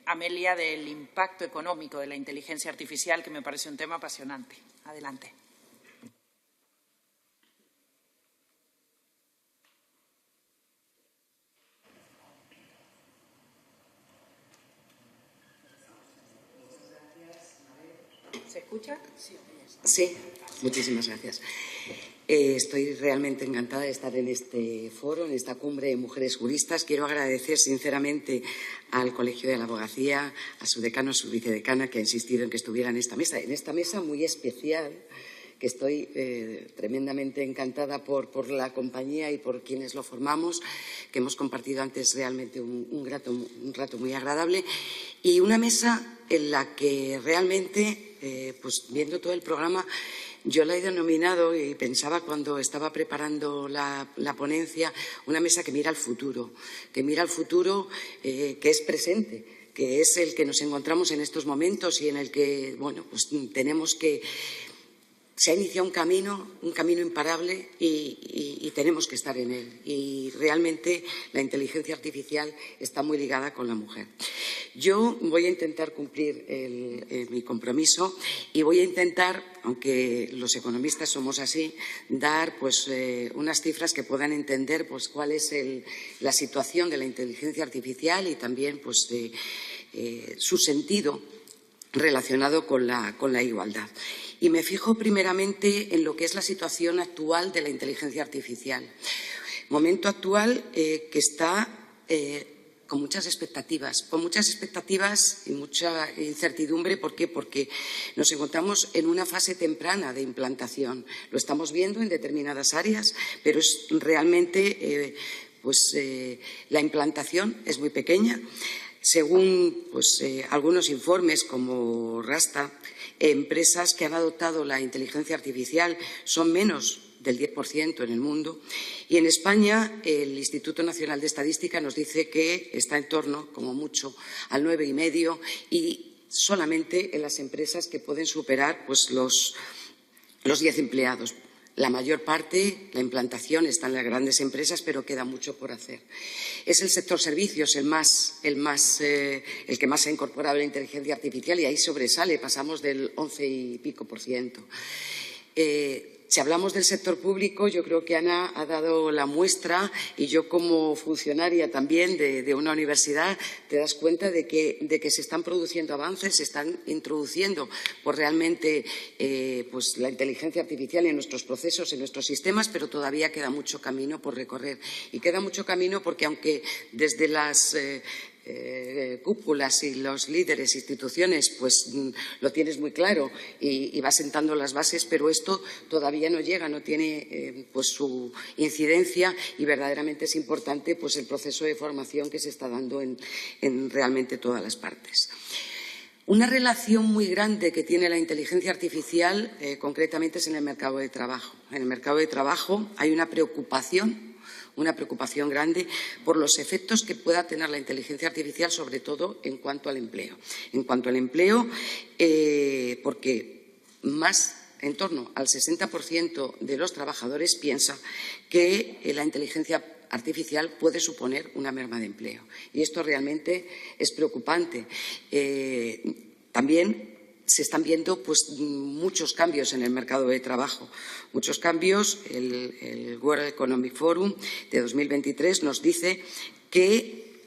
Amelia del impacto económico de la inteligencia artificial, que me parece un tema apasionante. Adelante. ¿Se escucha? Sí, muchísimas gracias. Estoy realmente encantada de estar en este foro, en esta cumbre de mujeres juristas. Quiero agradecer sinceramente al Colegio de la Abogacía, a su decano, a su vicedecana, que ha insistido en que estuviera en esta mesa muy especial, que estoy tremendamente encantada por la compañía y por quienes lo formamos, que hemos compartido antes realmente un rato muy agradable, y una mesa en la que realmente, pues viendo todo el programa, yo la he denominado, y pensaba cuando estaba preparando la ponencia, una mesa que mira al futuro, que es presente, que es el que nos encontramos en estos momentos y en el que, bueno, pues tenemos que… Se ha iniciado un camino imparable y tenemos que estar en él. Y realmente la inteligencia artificial está muy ligada con la mujer. Yo voy a intentar cumplir mi compromiso y voy a intentar, aunque los economistas somos así, dar pues, unas cifras que puedan entender pues, cuál es la situación de la inteligencia artificial y también pues, su sentido relacionado con la igualdad. Y me fijo primeramente en lo que es la situación actual de la inteligencia artificial. Momento actual que está con muchas expectativas y mucha incertidumbre. ¿Por qué? Porque nos encontramos en una fase temprana de implantación. Lo estamos viendo en determinadas áreas, pero es realmente la implantación es muy pequeña. Según pues, algunos informes como Rasta, empresas que han adoptado la inteligencia artificial son menos del 10% en el mundo, y en España el Instituto Nacional de Estadística nos dice que está en torno, como mucho, al 9,5%, y solamente en las empresas que pueden superar pues, los 10 empleados. La mayor parte, la implantación está en las grandes empresas, pero queda mucho por hacer. Es el sector servicios el que más ha incorporado la inteligencia artificial y ahí sobresale, pasamos del 11 y pico %. Si hablamos del sector público, yo creo que Ana ha dado la muestra y yo como funcionaria también de una universidad te das cuenta de que se están produciendo avances, se están introduciendo pues, realmente pues, la inteligencia artificial en nuestros procesos, en nuestros sistemas, pero todavía queda mucho camino por recorrer. Y queda mucho camino porque aunque desde las cúpulas y los líderes, instituciones, pues lo tienes muy claro y va sentando las bases, pero esto todavía no llega, no tiene pues su incidencia y verdaderamente es importante pues el proceso de formación que se está dando en realmente todas las partes. Una relación muy grande que tiene la inteligencia artificial concretamente es en el mercado de trabajo. En el mercado de trabajo hay una preocupación grande por los efectos que pueda tener la inteligencia artificial, sobre todo en cuanto al empleo. En cuanto al empleo, porque en torno al 60% de los trabajadores piensa que la inteligencia artificial puede suponer una merma de empleo. Y esto realmente es preocupante. También se están viendo pues, muchos cambios en el mercado de trabajo. Muchos cambios. El World Economic Forum de 2023 nos dice que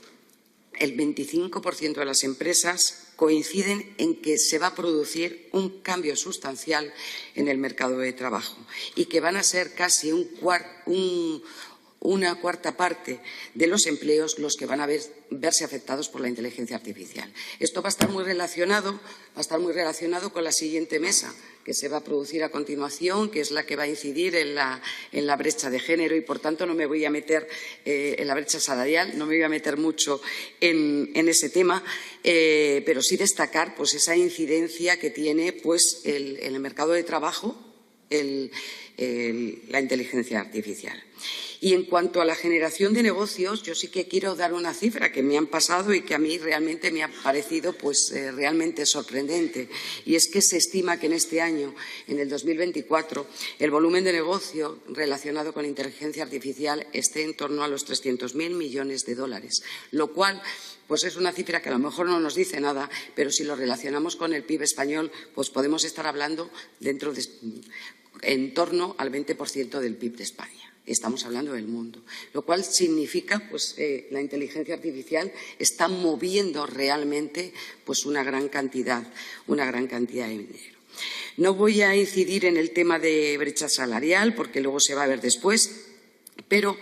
el 25% de las empresas coinciden en que se va a producir un cambio sustancial en el mercado de trabajo y que van a ser casi una cuarta parte de los empleos los que van a verse afectados por la inteligencia artificial. Esto va a estar muy relacionado con la siguiente mesa que se va a producir a continuación, que es la que va a incidir en la brecha de género y, por tanto, no me voy a meter en la brecha salarial, no me voy a meter mucho en ese tema, pero sí destacar pues, esa incidencia que tiene pues, en el mercado de trabajo la inteligencia artificial. Y en cuanto a la generación de negocios, yo sí que quiero dar una cifra que me han pasado y que a mí realmente me ha parecido pues, realmente sorprendente. Y es que se estima que en este año, en el 2024, el volumen de negocio relacionado con inteligencia artificial esté en torno a los 300.000 millones de dólares, lo cual pues es una cifra que a lo mejor no nos dice nada, pero si lo relacionamos con el PIB español, pues podemos estar hablando en torno al 20% del PIB de España. Estamos hablando del mundo, lo cual significa pues, la inteligencia artificial está moviendo realmente pues, una gran cantidad de dinero. No voy a incidir en el tema de brecha salarial porque luego se va a ver después, pero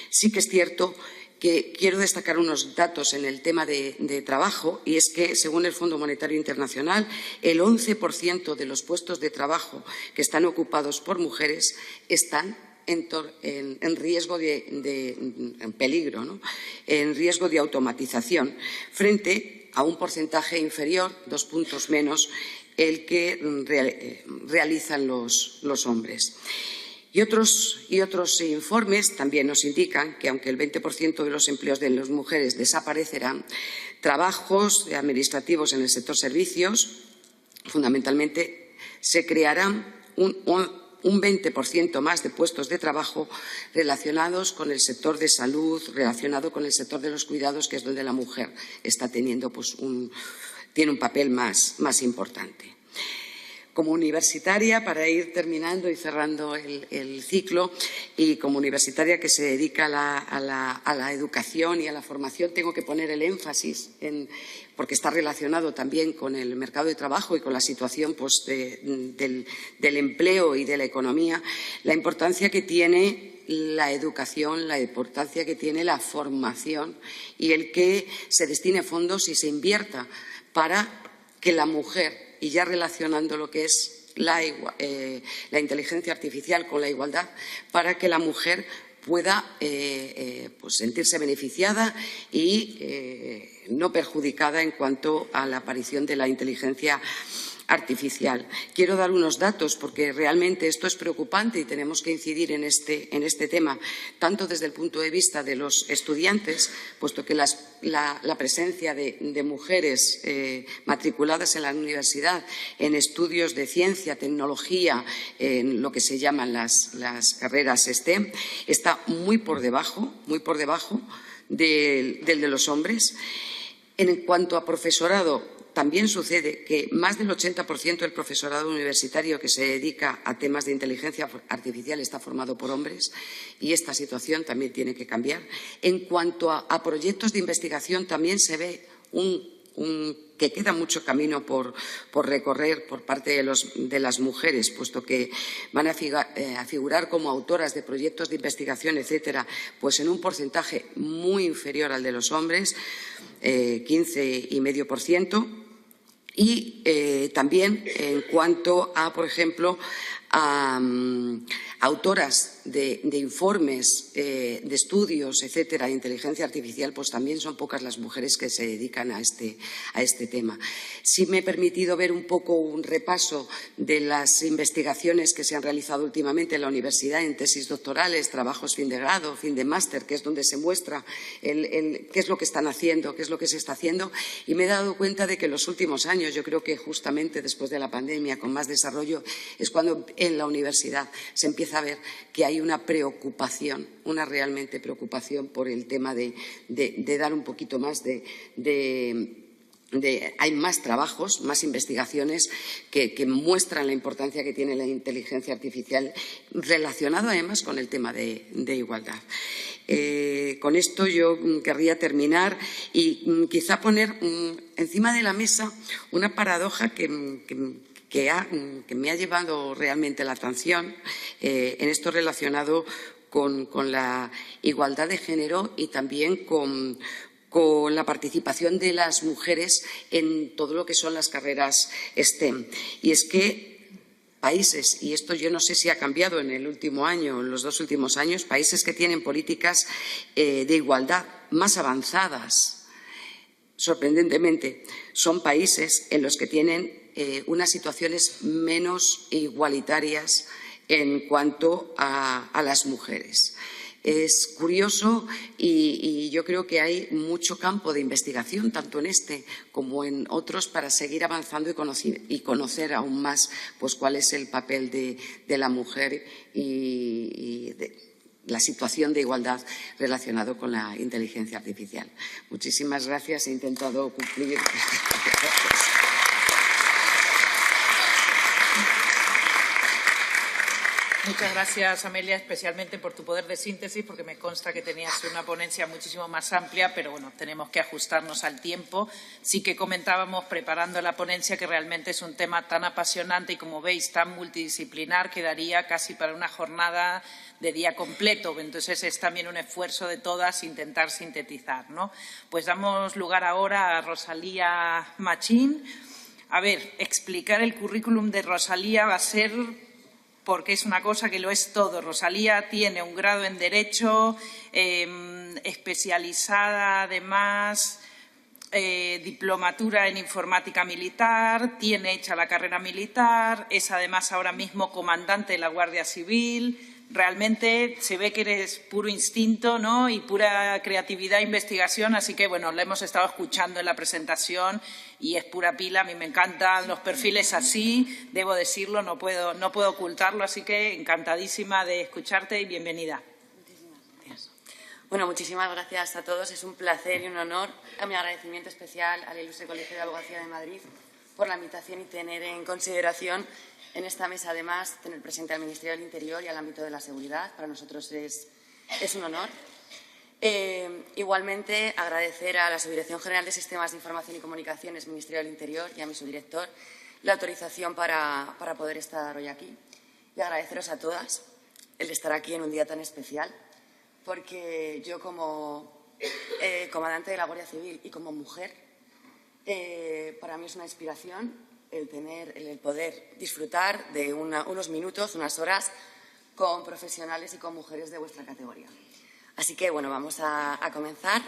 sí que es cierto que quiero destacar unos datos en el tema de trabajo, y es que, según el Fondo Monetario Internacional, el 11% de los puestos de trabajo que están ocupados por mujeres están en riesgo en peligro, ¿no?, en riesgo de automatización, frente a un porcentaje inferior, 2 puntos menos, el que realizan los hombres. Y otros informes también nos indican que, aunque el 20% de los empleos de las mujeres desaparecerán, trabajos administrativos en el sector servicios, fundamentalmente, se crearán un 20% más de puestos de trabajo relacionados con el sector de salud, relacionado con el sector de los cuidados, que es donde la mujer está teniendo tiene un papel más importante. Como universitaria, para ir terminando y cerrando el ciclo, y como universitaria que se dedica a la educación y a la formación, tengo que poner el énfasis porque está relacionado también con el mercado de trabajo y con la situación del empleo y de la economía, la importancia que tiene la educación, la importancia que tiene la formación, y el que se destine fondos y se invierta para que la mujer, y ya relacionando lo que es la inteligencia artificial con la igualdad, para que la mujer pueda sentirse beneficiada y no perjudicada en cuanto a la aparición de la inteligencia artificial. Quiero dar unos datos porque realmente esto es preocupante y tenemos que incidir en este tema, tanto desde el punto de vista de los estudiantes, puesto que la presencia de mujeres matriculadas en la universidad en estudios de ciencia, tecnología, en lo que se llaman las carreras STEM, está muy por debajo del de los hombres. En cuanto a profesorado, también sucede que más del 80% del profesorado universitario que se dedica a temas de inteligencia artificial está formado por hombres, y esta situación también tiene que cambiar. En cuanto a proyectos de investigación, también se ve que queda mucho camino por recorrer por parte de las mujeres, puesto que van a figurar como autoras de proyectos de investigación, etcétera, pues en un porcentaje muy inferior al de los hombres, 15,5%. Y también en cuanto a, por ejemplo, a autoras de informes, de estudios, etcétera, de inteligencia artificial, pues también son pocas las mujeres que se dedican a este tema. Sí me he permitido ver un poco un repaso de las investigaciones que se han realizado últimamente en la universidad en tesis doctorales, trabajos fin de grado, fin de máster, que es donde se muestra qué es lo que están haciendo, qué es lo que se está haciendo, y me he dado cuenta de que en los últimos años, yo creo que justamente después de la pandemia, con más desarrollo, es cuando en la universidad se empieza a ver que hay una preocupación, una realmente preocupación por el tema de dar un poquito más hay más trabajos, más investigaciones que muestran la importancia que tiene la inteligencia artificial, relacionado además con el tema de igualdad. Con esto yo querría terminar y quizá poner encima de la mesa una paradoja que me ha llevado realmente la atención en esto relacionado con la igualdad de género y también con la participación de las mujeres en todo lo que son las carreras STEM. Y es que países, y esto yo no sé si ha cambiado en el último año, en los 2 últimos años, países que tienen políticas de igualdad más avanzadas, sorprendentemente, son países en los que tienen unas situaciones menos igualitarias en cuanto a las mujeres. Es curioso y yo creo que hay mucho campo de investigación, tanto en este como en otros, para seguir avanzando y conocer aún más pues, cuál es el papel de la mujer y la situación de igualdad relacionado con la inteligencia artificial. Muchísimas gracias. He intentado cumplir. Muchas gracias, Amelia, especialmente por tu poder de síntesis, porque me consta que tenías una ponencia muchísimo más amplia, pero bueno, tenemos que ajustarnos al tiempo. Sí que comentábamos, preparando la ponencia, que realmente es un tema tan apasionante y, como veis, tan multidisciplinar que daría casi para una jornada de día completo. Entonces, es también un esfuerzo de todas intentar sintetizar, ¿no? Pues damos lugar ahora a Rosalía Machín. A ver, explicar el currículum de Rosalía va a ser, porque es una cosa que lo es todo. Rosalía tiene un grado en Derecho, especializada además, diplomatura en Informática Militar, tiene hecha la carrera militar, es además ahora mismo comandante de la Guardia Civil. Realmente se ve que eres puro instinto, ¿no?, y pura creatividad e investigación, así que, bueno, la hemos estado escuchando en la presentación y es pura pila. A mí me encantan los perfiles así, debo decirlo, no puedo ocultarlo, así que encantadísima de escucharte y bienvenida. Muchísimas gracias. Bueno, muchísimas gracias a todos. Es un placer y un honor. Mi agradecimiento especial al Ilustre Colegio de Abogacía de Madrid por la invitación y tener en consideración en esta mesa, además, tener presente al Ministerio del Interior y al ámbito de la seguridad. Para nosotros es un honor. Igualmente, agradecer a la Subdirección General de Sistemas de Información y Comunicaciones, Ministerio del Interior, y a mi subdirector la autorización para poder estar hoy aquí. Y agradeceros a todas el estar aquí en un día tan especial, porque yo, como comandante de la Guardia Civil y como mujer, para mí es una inspiración el poder disfrutar de unos minutos, unas horas, con profesionales y con mujeres de vuestra categoría. Así que, bueno, vamos a comenzar.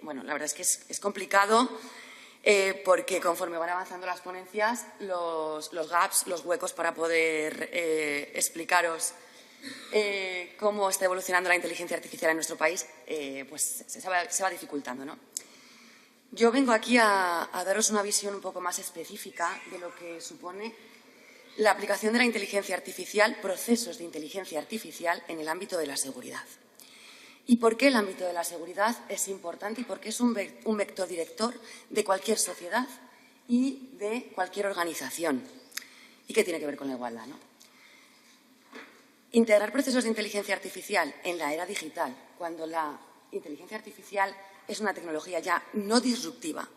Bueno, la verdad es que es complicado porque conforme van avanzando las ponencias, los gaps, los huecos para poder explicaros cómo está evolucionando la inteligencia artificial en nuestro país, pues se va dificultando, ¿no? Yo vengo aquí a daros una visión un poco más específica de lo que supone la aplicación de la inteligencia artificial, procesos de inteligencia artificial en el ámbito de la seguridad. ¿Y por qué el ámbito de la seguridad es importante y por qué es un vector director de cualquier sociedad y de cualquier organización? ¿Y qué tiene que ver con la igualdad, no? Integrar procesos de inteligencia artificial en la era digital, cuando la inteligencia artificial es una tecnología ya no disruptiva,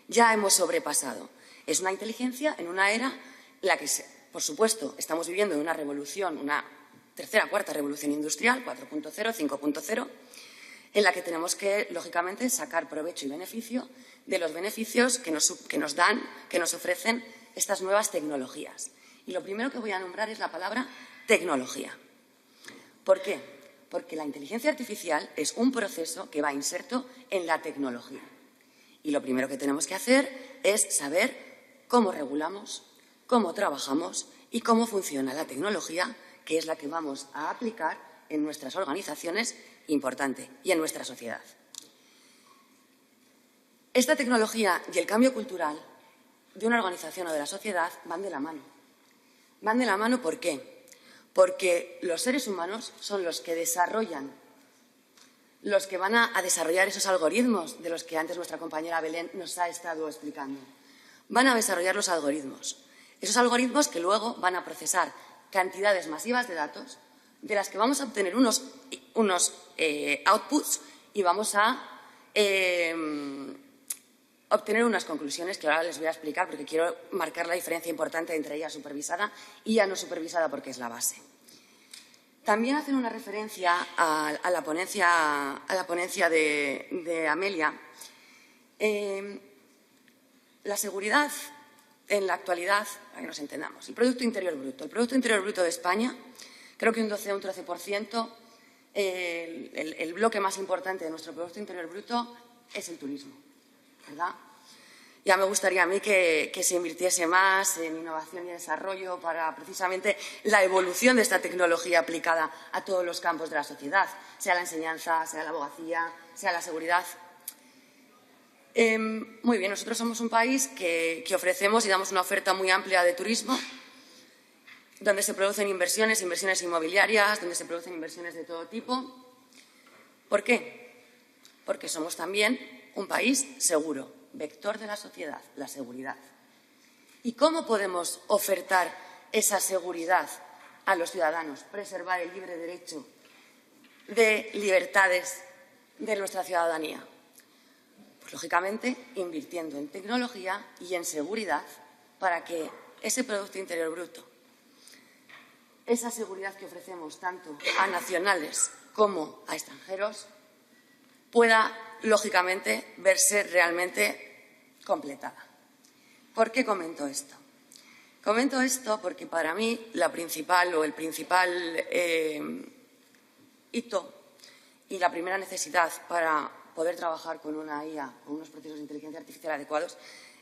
ya hemos sobrepasado. Es una inteligencia en una era en la que, por supuesto, estamos viviendo una revolución, una tercera, cuarta revolución industrial, 4.0, 5.0, en la que tenemos que, lógicamente, sacar provecho y beneficio de los beneficios que nos dan, que nos ofrecen estas nuevas tecnologías. Y lo primero que voy a nombrar es la palabra tecnología. ¿Por qué? Porque la inteligencia artificial es un proceso que va inserto en la tecnología. Y lo primero que tenemos que hacer es saber cómo regulamos, cómo trabajamos y cómo funciona la tecnología, que es la que vamos a aplicar en nuestras organizaciones, importante, y en nuestra sociedad. Esta tecnología y el cambio cultural de una organización o de la sociedad van de la mano. Van de la mano, ¿por qué? Porque los seres humanos son los que desarrollan, los que van a desarrollar esos algoritmos de los que antes nuestra compañera Belén nos ha estado explicando. Van a desarrollar los algoritmos. Esos algoritmos que luego van a procesar cantidades masivas de datos de las que vamos a obtener unos outputs y vamos a obtener unas conclusiones que ahora les voy a explicar porque quiero marcar la diferencia importante entre ella supervisada y ya no supervisada porque es la base. También hacen una referencia a la ponencia de Amelia. La seguridad en la actualidad, para que nos entendamos, el Producto Interior Bruto. El Producto Interior Bruto de España, creo que un 12 o un 13%, el bloque más importante de nuestro Producto Interior Bruto es el turismo, ¿verdad? Ya me gustaría a mí que se invirtiese más en innovación y desarrollo para precisamente la evolución de esta tecnología aplicada a todos los campos de la sociedad, sea la enseñanza, sea la abogacía, sea la seguridad. Muy bien, nosotros somos un país que ofrecemos y damos una oferta muy amplia de turismo, donde se producen inversiones inmobiliarias, donde se producen inversiones de todo tipo. ¿Por qué? Porque somos también un país seguro, vector de la sociedad, la seguridad. ¿Y cómo podemos ofertar esa seguridad a los ciudadanos preservar el libre derecho de libertades de nuestra ciudadanía? Pues, lógicamente, invirtiendo en tecnología y en seguridad para que ese Producto Interior Bruto, esa seguridad que ofrecemos tanto a nacionales como a extranjeros, pueda, lógicamente, verse realmente completada. ¿Por qué comento esto? Comento esto porque para mí el principal hito y la primera necesidad para poder trabajar con una IA, con unos procesos de inteligencia artificial adecuados,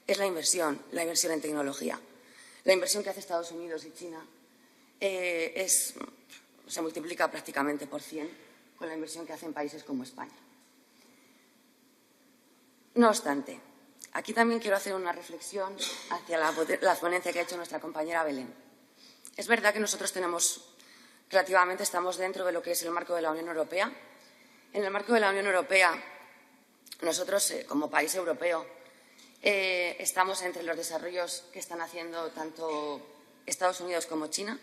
es la inversión en tecnología. La inversión que hace Estados Unidos y China se multiplica prácticamente por 100 con la inversión que hacen países como España. No obstante, aquí también quiero hacer una reflexión hacia la ponencia que ha hecho nuestra compañera Belén. Es verdad que nosotros estamos dentro de lo que es el marco de la Unión Europea. En el marco de la Unión Europea, nosotros, como país europeo, estamos entre los desarrollos que están haciendo tanto Estados Unidos como China.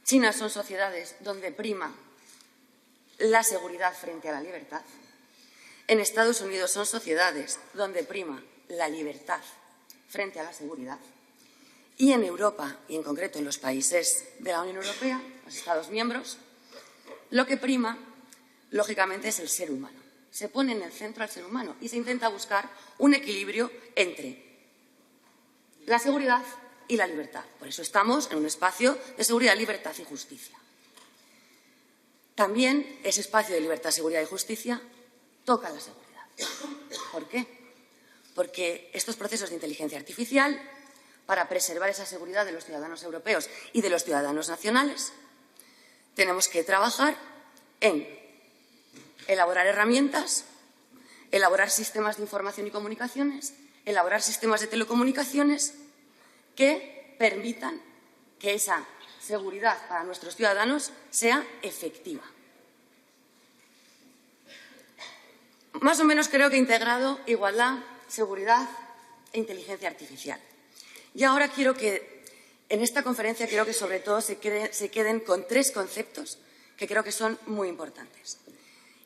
China son sociedades donde prima la seguridad frente a la libertad. En Estados Unidos son sociedades donde prima la libertad frente a la seguridad. Y en Europa, y en concreto en los países de la Unión Europea, los Estados miembros, lo que prima, lógicamente, es el ser humano. Se pone en el centro al ser humano y se intenta buscar un equilibrio entre la seguridad y la libertad. Por eso estamos en un espacio de seguridad, libertad y justicia. También ese espacio de libertad, seguridad y justicia toca la seguridad. ¿Por qué? Porque estos procesos de inteligencia artificial, para preservar esa seguridad de los ciudadanos europeos y de los ciudadanos nacionales, tenemos que trabajar en elaborar herramientas, elaborar sistemas de información y comunicaciones, elaborar sistemas de telecomunicaciones que permitan que esa seguridad para nuestros ciudadanos sea efectiva. Más o menos creo que he integrado igualdad, seguridad e inteligencia artificial. Y ahora en esta conferencia quiero que sobre todo se queden con 3 conceptos que creo que son muy importantes.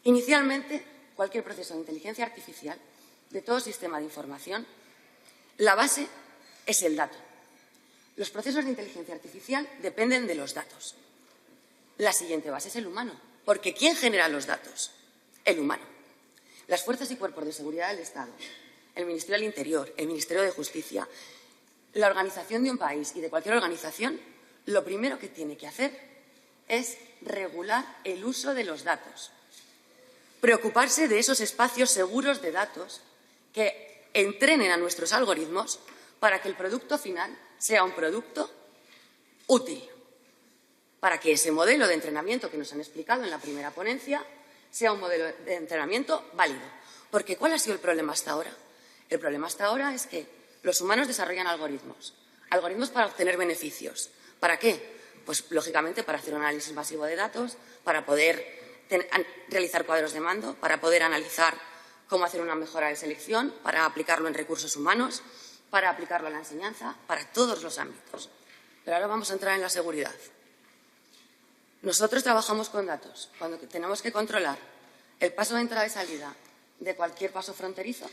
Inicialmente, cualquier proceso de inteligencia artificial, de todo sistema de información, la base es el dato. Los procesos de inteligencia artificial dependen de los datos. La siguiente base es el humano, porque ¿quién genera los datos? El humano. Las fuerzas y cuerpos de seguridad del Estado, el Ministerio del Interior, el Ministerio de Justicia, la organización de un país y de cualquier organización, lo primero que tiene que hacer es regular el uso de los datos. Preocuparse de esos espacios seguros de datos que entrenen a nuestros algoritmos para que el producto final sea un producto útil, para que ese modelo de entrenamiento que nos han explicado en la primera ponencia sea un modelo de entrenamiento válido. Porque ¿cuál ha sido el problema hasta ahora? El problema hasta ahora es que los humanos desarrollan algoritmos para obtener beneficios. ¿Para qué? Pues, lógicamente, para hacer un análisis masivo de datos, para poder realizar cuadros de mando, para poder analizar cómo hacer una mejora de selección, para aplicarlo en recursos humanos, para aplicarlo a la enseñanza, para todos los ámbitos. Pero ahora vamos a entrar en la seguridad. Nosotros trabajamos con datos. Cuando tenemos que controlar el paso de entrada y salida de cualquier paso fronterizo,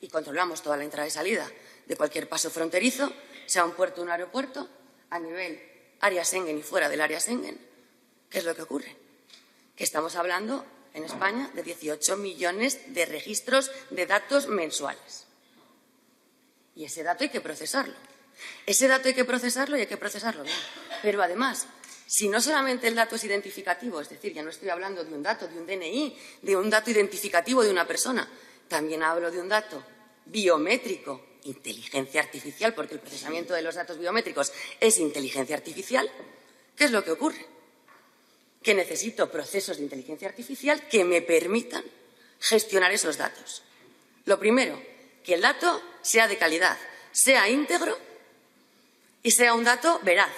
y controlamos toda la entrada y salida de cualquier paso fronterizo, sea un puerto o un aeropuerto, a nivel área Schengen y fuera del área Schengen, ¿qué es lo que ocurre? Que estamos hablando en España de 18 millones de registros de datos mensuales. Y ese dato hay que procesarlo. Ese dato hay que procesarlo y hay que procesarlo bien. Pero además, si no solamente el dato es identificativo, es decir, ya no estoy hablando de un dato, de un DNI, de un dato identificativo de una persona, también hablo de un dato biométrico, inteligencia artificial, porque el procesamiento de los datos biométricos es inteligencia artificial. ¿Qué es lo que ocurre? Que necesito procesos de inteligencia artificial que me permitan gestionar esos datos. Lo primero, que el dato sea de calidad, sea íntegro y sea un dato veraz.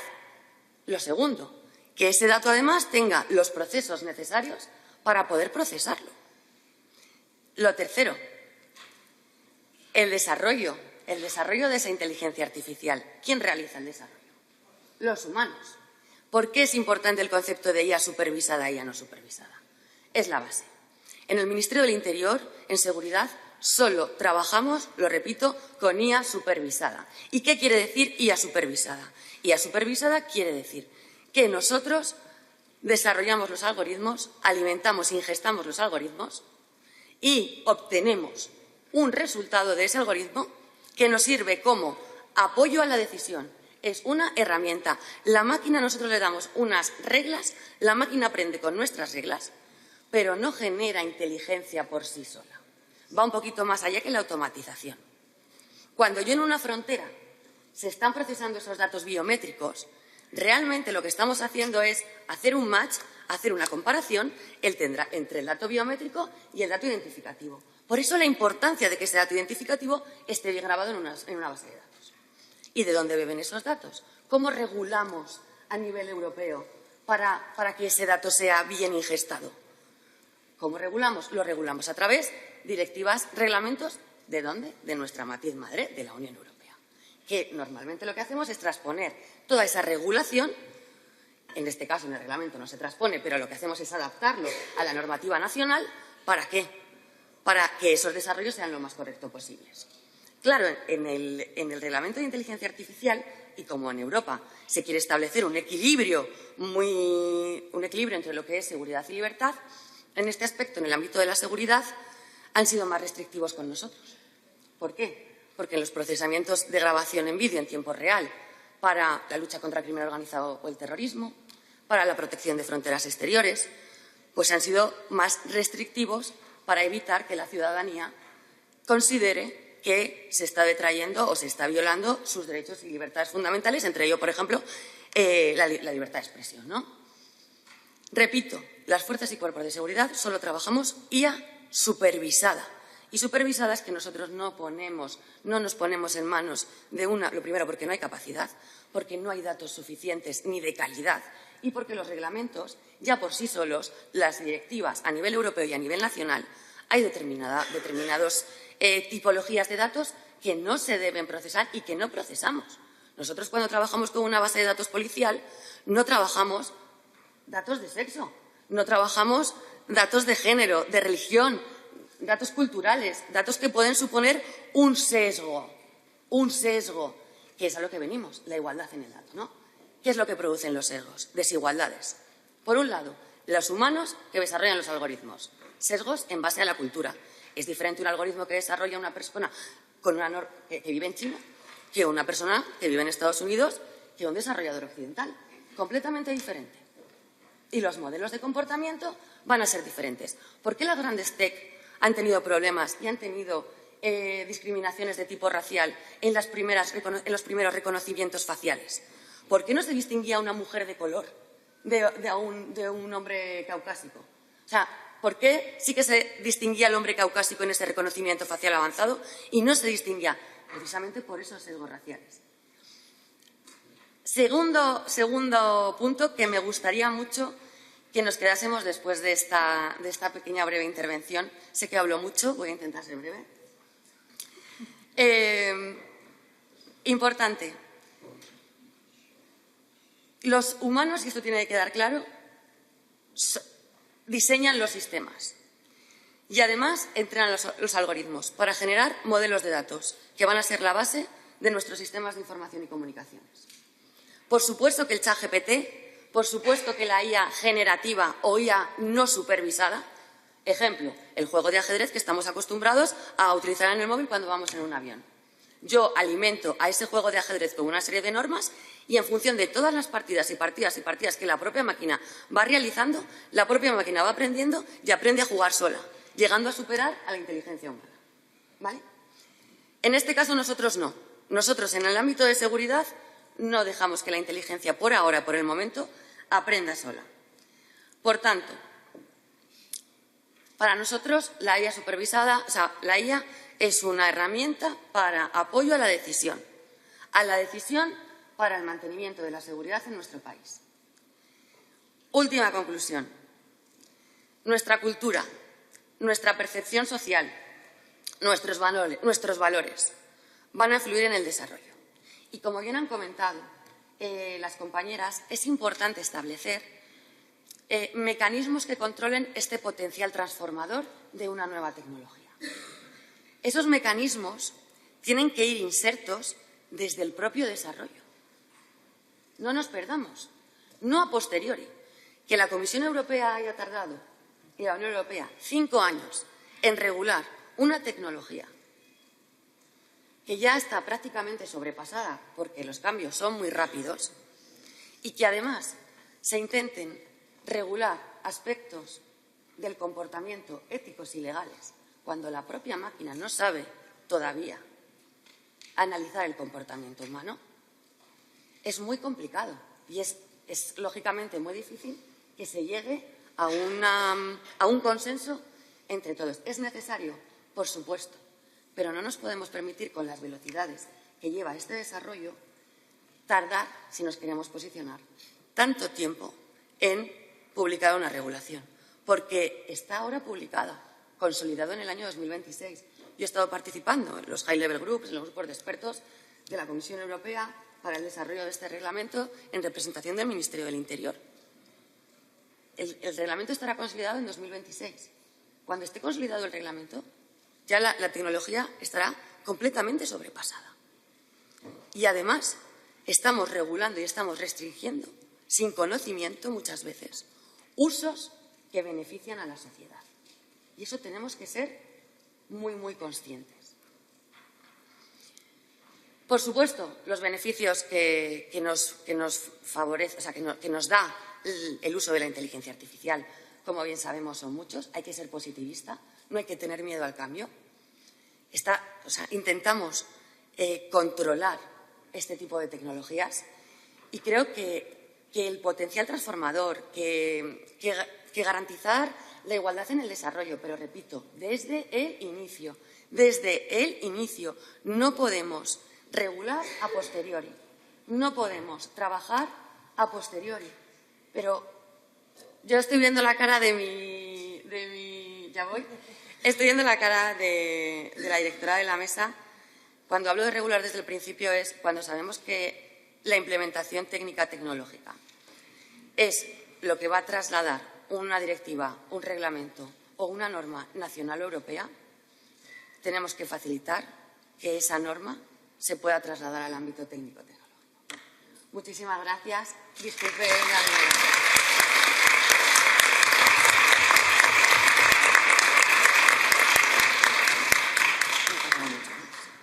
Lo segundo, que ese dato además tenga los procesos necesarios para poder procesarlo. Lo tercero, el desarrollo de esa inteligencia artificial. ¿Quién realiza el desarrollo? Los humanos. ¿Por qué es importante el concepto de IA supervisada e IA no supervisada? Es la base. En el Ministerio del Interior, en seguridad, solo trabajamos, lo repito, con IA supervisada. ¿Y qué quiere decir IA supervisada? IA supervisada quiere decir que nosotros desarrollamos los algoritmos, alimentamos e ingestamos los algoritmos y obtenemos un resultado de ese algoritmo que nos sirve como apoyo a la decisión. Es una herramienta. La máquina, nosotros le damos unas reglas, la máquina aprende con nuestras reglas, pero no genera inteligencia por sí sola. Va un poquito más allá que la automatización. Cuando yo en una frontera se están procesando esos datos biométricos, realmente lo que estamos haciendo es hacer un match, hacer una comparación entre el dato biométrico y el dato identificativo. Por eso la importancia de que ese dato identificativo esté bien grabado en una base de datos. ¿Y de dónde beben esos datos? ¿Cómo regulamos a nivel europeo para que ese dato sea bien ingestado? ¿Cómo regulamos? Lo regulamos a través de directivas, reglamentos, ¿de dónde? De nuestra matriz madre, de la Unión Europea. Que normalmente lo que hacemos es transponer toda esa regulación, en este caso en el reglamento no se transpone, pero lo que hacemos es adaptarlo a la normativa nacional. ¿Para qué? Para que esos desarrollos sean lo más correctos posibles. Claro, en el reglamento de inteligencia artificial, y como en Europa se quiere establecer un equilibrio entre lo que es seguridad y libertad, en este aspecto, en el ámbito de la seguridad, han sido más restrictivos con nosotros. ¿Por qué? Porque en los procesamientos de grabación en vídeo en tiempo real para la lucha contra el crimen organizado o el terrorismo, para la protección de fronteras exteriores, pues han sido más restrictivos para evitar que la ciudadanía considere que se está detrayendo o se está violando sus derechos y libertades fundamentales, entre ellos, por ejemplo, la libertad de expresión, ¿no? Repito, las fuerzas y cuerpos de seguridad solo trabajamos IA supervisada. Y supervisada es que nosotros no nos ponemos en manos de lo primero, porque no hay capacidad, porque no hay datos suficientes ni de calidad y porque los reglamentos, ya por sí solos, las directivas a nivel europeo y a nivel nacional, hay determinadas tipologías de datos que no se deben procesar y que no procesamos. Nosotros, cuando trabajamos con una base de datos policial, no trabajamos datos de sexo, no trabajamos datos de género, de religión, datos culturales, datos que pueden suponer un sesgo, que es a lo que venimos, la igualdad en el dato, ¿no? ¿Qué es lo que producen los sesgos? Desigualdades. Por un lado, los humanos que desarrollan los algoritmos, sesgos en base a la cultura. Es diferente un algoritmo que desarrolla una persona que vive en China que una persona que vive en Estados Unidos que un desarrollador occidental. Completamente diferente. Y los modelos de comportamiento van a ser diferentes. ¿Por qué las grandes tech han tenido problemas y han tenido discriminaciones de tipo racial en los primeros reconocimientos faciales? ¿Por qué no se distinguía a una mujer de color de un hombre caucásico? O sea, ¿por qué sí que se distinguía al hombre caucásico en ese reconocimiento facial avanzado y no se distinguía? Precisamente por esos sesgos raciales. Segundo punto que me gustaría mucho que nos quedásemos después de esta pequeña breve intervención. Sé que hablo mucho, voy a intentar ser breve. Importante. Los humanos, y esto tiene que quedar claro, diseñan los sistemas y además entrenan los algoritmos para generar modelos de datos que van a ser la base de nuestros sistemas de información y comunicaciones. Por supuesto que el ChatGPT, por supuesto que la IA generativa o IA no supervisada, ejemplo, el juego de ajedrez que estamos acostumbrados a utilizar en el móvil cuando vamos en un avión. Yo alimento a ese juego de ajedrez con una serie de normas y en función de todas las partidas que la propia máquina va realizando, la propia máquina va aprendiendo y aprende a jugar sola, llegando a superar a la inteligencia humana. ¿Vale? En este caso nosotros no. Nosotros en el ámbito de seguridad no dejamos que la inteligencia por ahora, por el momento, aprenda sola. Por tanto, para nosotros la IA supervisada, la IA es una herramienta para apoyo a la decisión para el mantenimiento de la seguridad en nuestro país. Última conclusión. Nuestra cultura, nuestra percepción social, nuestros valores van a influir en el desarrollo. Y como bien han comentado, las compañeras, es importante establecer mecanismos que controlen este potencial transformador de una nueva tecnología. Esos mecanismos tienen que ir insertos desde el propio desarrollo. No nos perdamos, no a posteriori. Que la Comisión Europea haya tardado, y la Unión Europea, 5 años en regular una tecnología que ya está prácticamente sobrepasada porque los cambios son muy rápidos y que además se intenten regular aspectos del comportamiento éticos y legales cuando la propia máquina no sabe todavía analizar el comportamiento humano, es muy complicado y es lógicamente muy difícil que se llegue a un consenso entre todos. Es necesario, por supuesto, pero no nos podemos permitir, con las velocidades que lleva este desarrollo, tardar, si nos queremos posicionar, tanto tiempo en publicar una regulación, porque está ahora publicada, consolidado en el año 2026. Yo he estado participando en los High Level Groups, en los grupos de expertos de la Comisión Europea para el desarrollo de este reglamento en representación del Ministerio del Interior. El reglamento estará consolidado en 2026. Cuando esté consolidado el reglamento, ya la tecnología estará completamente sobrepasada. Y además, estamos regulando y estamos restringiendo, sin conocimiento muchas veces, usos que benefician a la sociedad. Y eso tenemos que ser muy, muy conscientes. Por supuesto, los beneficios que nos favorece, o sea, que nos da el uso de la inteligencia artificial, como bien sabemos, son muchos. Hay que ser positivista, no hay que tener miedo al cambio. Intentamos controlar este tipo de tecnologías y creo que el potencial transformador, que garantizar la igualdad en el desarrollo, pero repito, desde el inicio, no podemos regular a posteriori, no podemos trabajar a posteriori. Pero yo estoy viendo la cara estoy viendo la cara de la directora de la mesa. Cuando hablo de regular desde el principio es cuando sabemos que la implementación técnica tecnológica es lo que va a trasladar una directiva, un reglamento o una norma nacional o europea, tenemos que facilitar que esa norma se pueda trasladar al ámbito técnico-tecnológico. Muchísimas gracias. Disculpen la demora.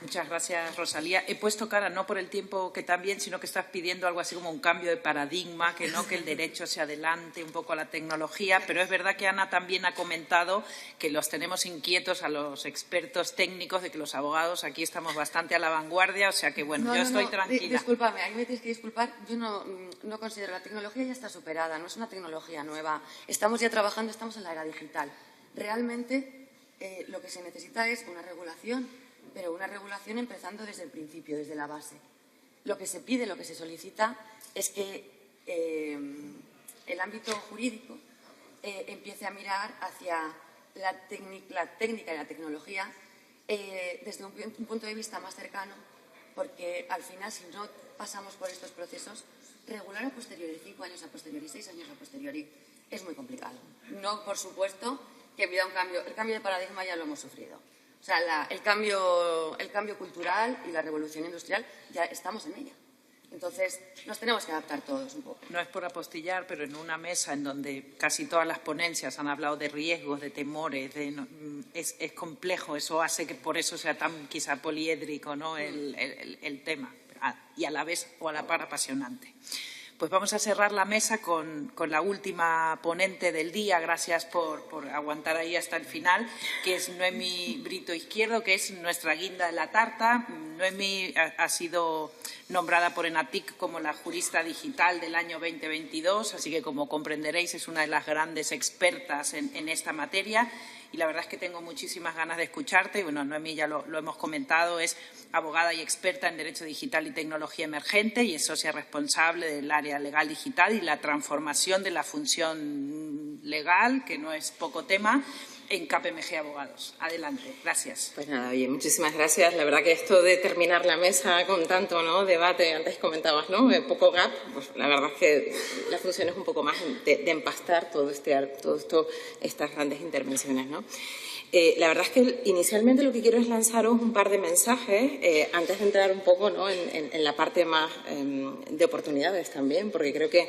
Muchas gracias, Rosalía. He puesto cara no por el tiempo que también, sino que estás pidiendo algo así como un cambio de paradigma, que el derecho se adelante un poco a la tecnología, pero es verdad que Ana también ha comentado que los tenemos inquietos a los expertos técnicos, de que los abogados aquí estamos bastante a la vanguardia, o sea que, bueno, yo estoy tranquila. Discúlpame, ahí me tienes que disculpar. Yo no considero, la tecnología ya está superada, no es una tecnología nueva. Estamos ya trabajando, estamos en la era digital. Realmente lo que se necesita es una regulación, pero una regulación empezando desde el principio, desde la base. Lo que se pide, lo que se solicita es que el ámbito jurídico empiece a mirar hacia la técnica y la tecnología desde un punto de vista más cercano, porque al final, si no pasamos por estos procesos, regular a posteriori, 5 años a posteriori, 6 años a posteriori, es muy complicado. No, por supuesto, que pida un cambio. El cambio de paradigma ya lo hemos sufrido. O sea, el cambio cultural y la revolución industrial ya estamos en ella. Entonces, nos tenemos que adaptar todos un poco. No es por apostillar, pero en una mesa en donde casi todas las ponencias han hablado de riesgos, de temores, es complejo. Eso hace que por eso sea tan quizá poliédrico, ¿no? el tema, y a la vez o a la par apasionante. Pues vamos a cerrar la mesa con la última ponente del día. Gracias por aguantar ahí hasta el final, que es Noemi Brito Izquierdo, que es nuestra guinda de la tarta. Noemi ha sido nombrada por ENATIC como la jurista digital del año 2022, así que, como comprenderéis, es una de las grandes expertas en esta materia. Y la verdad es que tengo muchísimas ganas de escucharte. Bueno, Noemi ya lo hemos comentado, es abogada y experta en Derecho Digital y Tecnología Emergente y es socia responsable del área legal digital y la transformación de la función legal, que no es poco tema. en KPMG Abogados. Adelante. Gracias. Pues nada, oye, muchísimas gracias. La verdad que esto de terminar la mesa con tanto, ¿no?, debate, antes comentabas, ¿no?, poco gap, pues la verdad es que la función es un poco más de empastar todo esto, estas grandes intervenciones, ¿no? La verdad es que inicialmente lo que quiero es lanzaros un par de mensajes antes de entrar un poco, ¿no?, en la parte más de oportunidades también, porque creo que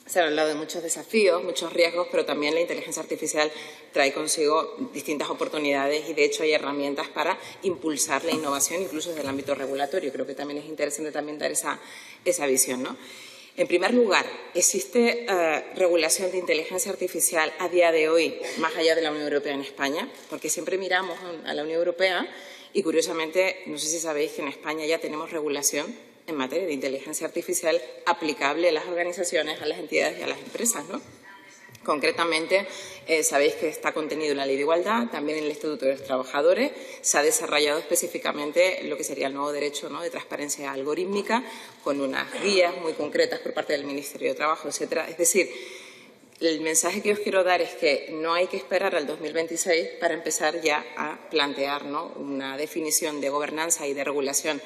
se ha hablado de muchos desafíos, muchos riesgos, pero también la inteligencia artificial trae consigo distintas oportunidades y, de hecho, hay herramientas para impulsar la innovación, incluso desde el ámbito regulatorio. Creo que también es interesante también dar esa visión, ¿no? En primer lugar, ¿existe regulación de inteligencia artificial a día de hoy, más allá de la Unión Europea en España? Porque siempre miramos a la Unión Europea y, curiosamente, no sé si sabéis que en España ya tenemos regulación en materia de inteligencia artificial aplicable a las organizaciones, a las entidades y a las empresas, ¿no? Concretamente, sabéis que está contenido en la Ley de Igualdad, también en el Estatuto de los Trabajadores. Se ha desarrollado específicamente lo que sería el nuevo derecho, ¿no?, de transparencia algorítmica, con unas guías muy concretas por parte del Ministerio de Trabajo, etcétera. Es decir, el mensaje que os quiero dar es que no hay que esperar al 2026 para empezar ya a plantear, ¿no?, una definición de gobernanza y de regulación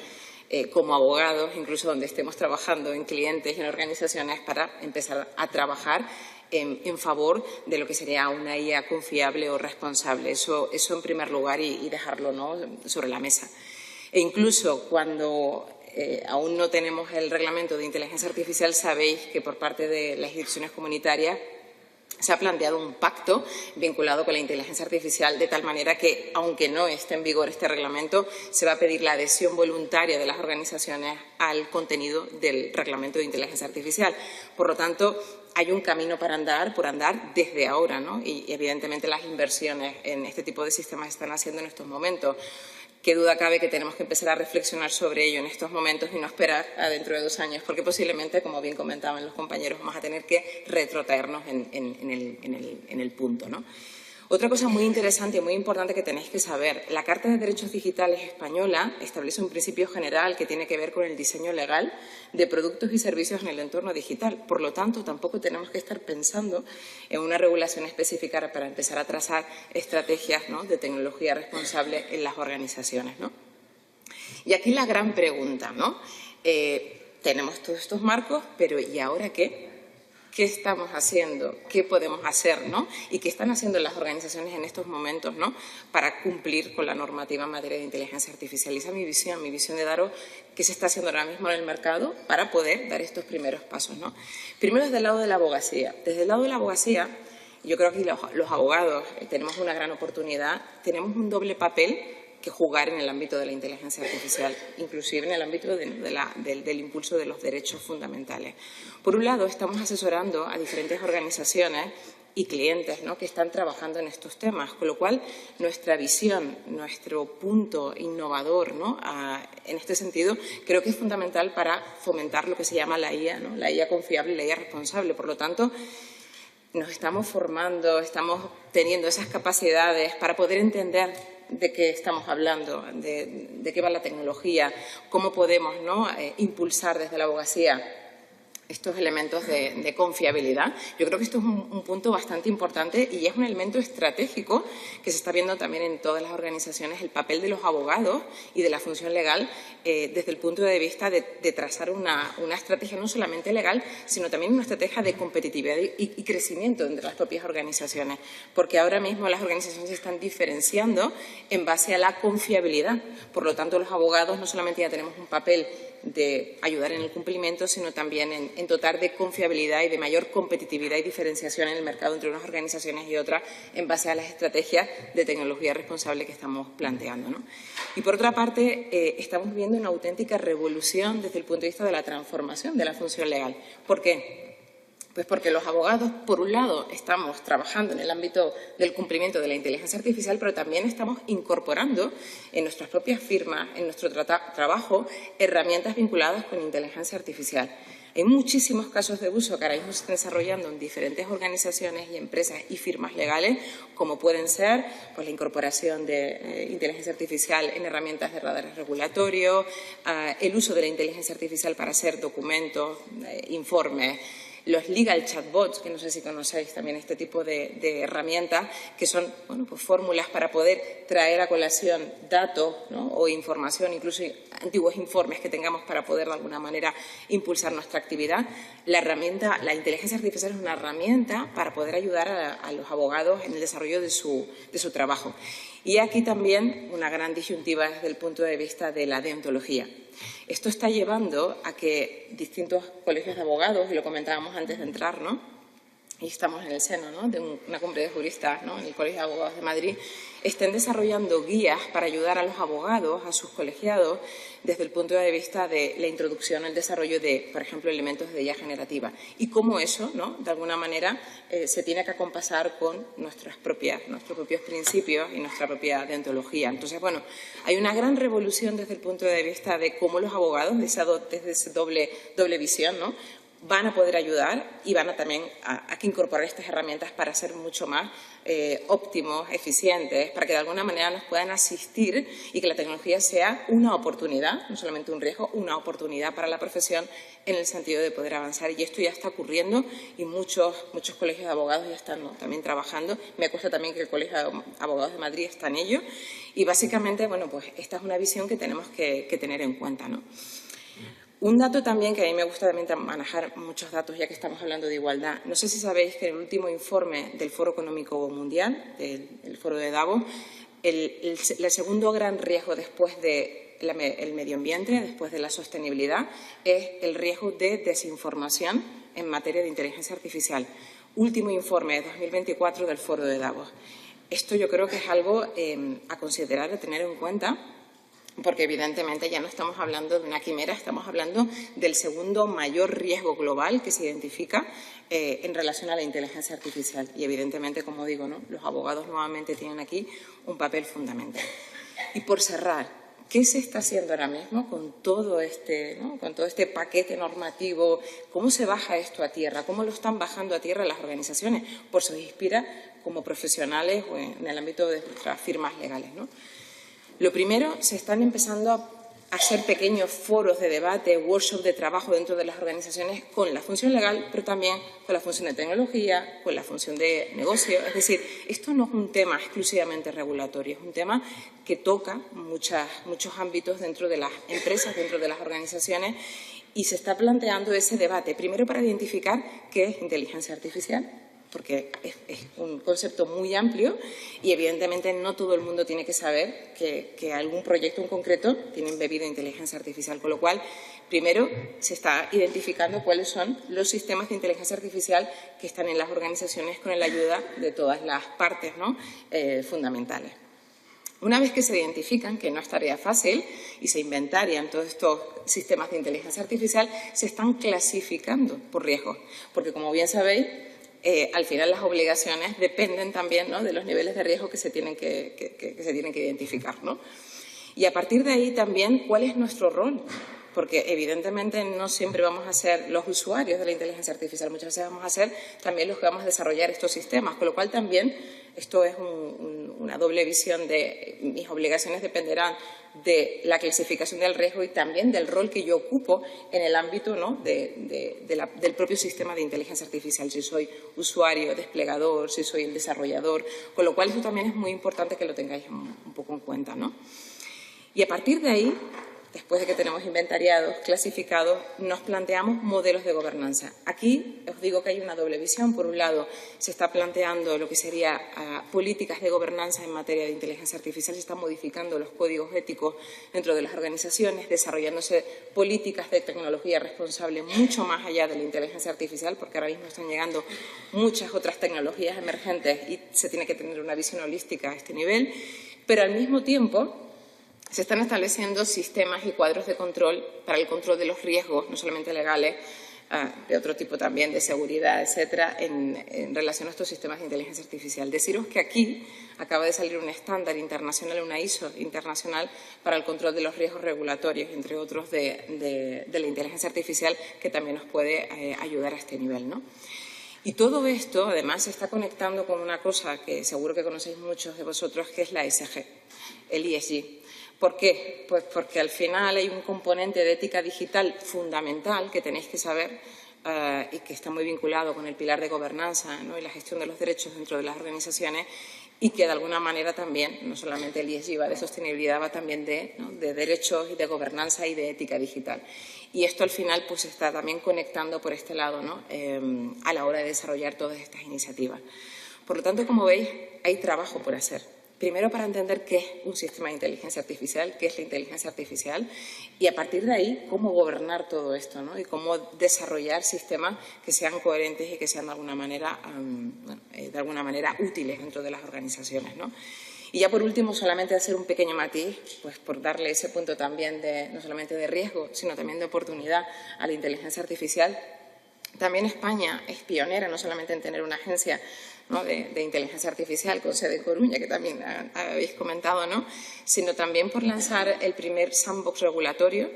como abogados, incluso donde estemos trabajando en clientes y en organizaciones, para empezar a trabajar en favor de lo que sería una IA confiable o responsable. Eso en primer lugar y dejarlo, ¿no?, sobre la mesa. E incluso cuando aún no tenemos el reglamento de inteligencia artificial, sabéis que por parte de las instituciones comunitarias se ha planteado un pacto vinculado con la inteligencia artificial, de tal manera que, aunque no esté en vigor este reglamento, se va a pedir la adhesión voluntaria de las organizaciones al contenido del reglamento de inteligencia artificial. Por lo tanto, hay un camino por andar desde ahora, ¿no? Y evidentemente las inversiones en este tipo de sistemas se están haciendo en estos momentos. Qué duda cabe que tenemos que empezar a reflexionar sobre ello en estos momentos y no esperar a dentro de 2 años, porque posiblemente, como bien comentaban los compañeros, vamos a tener que retrotraernos en el punto, ¿no? Otra cosa muy interesante y muy importante que tenéis que saber: la Carta de Derechos Digitales española establece un principio general que tiene que ver con el diseño legal de productos y servicios en el entorno digital. Por lo tanto, tampoco tenemos que estar pensando en una regulación específica para empezar a trazar estrategias, ¿no?, de tecnología responsable en las organizaciones, ¿no? Y aquí la gran pregunta, ¿no? Tenemos todos estos marcos, pero ¿y ahora qué? ¿Qué estamos haciendo? ¿Qué podemos hacer, ¿no? ¿Y qué están haciendo las organizaciones en estos momentos, ¿no?, para cumplir con la normativa en materia de inteligencia artificial? Y esa es mi visión de daros qué se está haciendo ahora mismo en el mercado para poder dar estos primeros pasos, ¿no? Primero, desde el lado de la abogacía. Desde el lado de la abogacía, yo creo que los abogados tenemos una gran oportunidad, tenemos un doble papel que jugar en el ámbito de la inteligencia artificial, inclusive en el ámbito del impulso de los derechos fundamentales. Por un lado, estamos asesorando a diferentes organizaciones y clientes, ¿no?, que están trabajando en estos temas, con lo cual nuestra visión, nuestro punto innovador, ¿no?, en este sentido, creo que es fundamental para fomentar lo que se llama la IA, ¿no?, la IA confiable y la IA responsable. Por lo tanto, nos estamos formando, estamos teniendo esas capacidades para poder entender de qué estamos hablando, de qué va la tecnología, cómo podemos, ¿no?, impulsar desde la abogacía estos elementos de confiabilidad. Yo creo que esto es un punto bastante importante y es un elemento estratégico que se está viendo también en todas las organizaciones, el papel de los abogados y de la función legal desde el punto de vista de trazar una estrategia no solamente legal, sino también una estrategia de competitividad y crecimiento entre las propias organizaciones, porque ahora mismo las organizaciones se están diferenciando en base a la confiabilidad. Por lo tanto, los abogados no solamente ya tenemos un papel de ayudar en el cumplimiento, sino también en dotar de confiabilidad y de mayor competitividad y diferenciación en el mercado entre unas organizaciones y otras en base a las estrategias de tecnología responsable que estamos planteando, ¿no? Y por otra parte, estamos viendo una auténtica revolución desde el punto de vista de la transformación de la función legal. ¿Por qué? Pues porque los abogados, por un lado, estamos trabajando en el ámbito del cumplimiento de la inteligencia artificial, pero también estamos incorporando en nuestras propias firmas, en nuestro trabajo, herramientas vinculadas con inteligencia artificial. Hay muchísimos casos de uso que ahora mismo se están desarrollando en diferentes organizaciones y empresas y firmas legales, como pueden ser, pues, la incorporación de inteligencia artificial en herramientas de radares regulatorios, el uso de la inteligencia artificial para hacer documentos, informes, Los legal chatbots, que no sé si conocéis también este tipo de herramientas, que son bueno, pues fórmulas para poder traer a colación datos, ¿no? o información, incluso antiguos informes que tengamos para poder de alguna manera impulsar nuestra actividad. La inteligencia artificial es una herramienta para poder ayudar a los abogados en el desarrollo de su trabajo. Y aquí también una gran disyuntiva desde el punto de vista de la deontología. Esto está llevando a que distintos colegios de abogados, y lo comentábamos antes de entrar, ¿no? y estamos en el seno, ¿no? de una cumbre de juristas, ¿no? en el Colegio de Abogados de Madrid, estén desarrollando guías para ayudar a los abogados, a sus colegiados, desde el punto de vista de la introducción, el desarrollo de, por ejemplo, elementos de IA generativa. Y cómo eso, ¿no? de alguna manera, se tiene que acompasar con nuestros propios principios y nuestra propia deontología. Entonces, bueno, hay una gran revolución desde el punto de vista de cómo los abogados, desde esa doble visión, ¿no? van a poder ayudar y van a también a incorporar estas herramientas para ser mucho más óptimos, eficientes, para que de alguna manera nos puedan asistir y que la tecnología sea una oportunidad, no solamente un riesgo, una oportunidad para la profesión en el sentido de poder avanzar. Y esto ya está ocurriendo y muchos colegios de abogados ya están, ¿no? también trabajando. Me consta también que el Colegio de Abogados de Madrid está en ello y básicamente, bueno, pues esta es una visión que tenemos que tener en cuenta, ¿no? Un dato también que a mí me gusta también manejar muchos datos, ya que estamos hablando de igualdad. No sé si sabéis que en el último informe del Foro Económico Mundial, del Foro de Davos, el segundo gran riesgo después del medio ambiente, después de la sostenibilidad, es el riesgo de desinformación en materia de inteligencia artificial. Último informe de 2024 del Foro de Davos. Esto yo creo que es algo a considerar, a tener en cuenta, porque evidentemente ya no estamos hablando de una quimera, estamos hablando del segundo mayor riesgo global que se identifica en relación a la inteligencia artificial. Y evidentemente, como digo, ¿no? los abogados nuevamente tienen aquí un papel fundamental. Y por cerrar, ¿qué se está haciendo ahora mismo con todo este paquete normativo? ¿Cómo se baja esto a tierra? ¿Cómo lo están bajando a tierra las organizaciones? Por si os inspira como profesionales o en el ámbito de nuestras firmas legales, ¿no? Lo primero, se están empezando a hacer pequeños foros de debate, workshops de trabajo dentro de las organizaciones con la función legal, pero también con la función de tecnología, con la función de negocio. Es decir, esto no es un tema exclusivamente regulatorio, es un tema que toca muchos ámbitos dentro de las empresas, dentro de las organizaciones, y se está planteando ese debate, primero para identificar qué es inteligencia artificial, porque es un concepto muy amplio y evidentemente no todo el mundo tiene que saber que algún proyecto en concreto tiene embebido inteligencia artificial, con lo cual primero se está identificando cuáles son los sistemas de inteligencia artificial que están en las organizaciones con la ayuda de todas las partes, ¿no? Fundamentales. Una vez que se identifican, que no es tarea fácil, y se inventarian todos estos sistemas de inteligencia artificial, se están clasificando por riesgos, porque como bien sabéis, al final las obligaciones dependen también, ¿no? de los niveles de riesgo que se tienen que identificar, ¿no? Y a partir de ahí también, ¿cuál es nuestro rol? Porque evidentemente no siempre vamos a ser los usuarios de la inteligencia artificial, muchas veces vamos a ser también los que vamos a desarrollar estos sistemas, con lo cual también esto es una doble visión de mis obligaciones dependerán de la clasificación del riesgo y también del rol que yo ocupo en el ámbito, ¿no? del propio sistema de inteligencia artificial, si soy usuario, desplegador, si soy el desarrollador, con lo cual eso también es muy importante que lo tengáis un poco en cuenta, ¿no? Y a partir de ahí, después de que tenemos inventariados, clasificados, nos planteamos modelos de gobernanza. Aquí os digo que hay una doble visión. Por un lado, se está planteando lo que sería políticas de gobernanza en materia de inteligencia artificial, se están modificando los códigos éticos dentro de las organizaciones, desarrollándose políticas de tecnología responsable mucho más allá de la inteligencia artificial, porque ahora mismo están llegando muchas otras tecnologías emergentes y se tiene que tener una visión holística a este nivel, pero al mismo tiempo se están estableciendo sistemas y cuadros de control para el control de los riesgos, no solamente legales, de otro tipo también, de seguridad, etcétera, en relación a estos sistemas de inteligencia artificial. Deciros que aquí acaba de salir un estándar internacional, una ISO internacional para el control de los riesgos regulatorios, entre otros de la inteligencia artificial, que también nos puede ayudar a este nivel, ¿no? Y todo esto, además, se está conectando con una cosa que seguro que conocéis muchos de vosotros, que es la ESG, el ESG. ¿Por qué? Pues porque al final hay un componente de ética digital fundamental que tenéis que saber y que está muy vinculado con el pilar de gobernanza, ¿no?, y la gestión de los derechos dentro de las organizaciones, y que de alguna manera también, no solamente el ESG va de sostenibilidad, va también de derechos y de gobernanza y de ética digital. Y esto al final pues está también conectando por este lado, ¿no?, a la hora de desarrollar todas estas iniciativas. Por lo tanto, como veis, hay trabajo por hacer. Primero, para entender qué es un sistema de inteligencia artificial, qué es la inteligencia artificial, y a partir de ahí, cómo gobernar todo esto, ¿no?, y cómo desarrollar sistemas que sean coherentes y que sean de alguna manera útiles dentro de las organizaciones, ¿no? Y ya por último, solamente hacer un pequeño matiz, pues por darle ese punto también no solamente de riesgo, sino también de oportunidad a la inteligencia artificial. También España es pionera no solamente en tener una agencia, ¿no?, de inteligencia artificial con sede en Coruña, que también habéis comentado, ¿no?, sino también por lanzar el primer sandbox regulatorio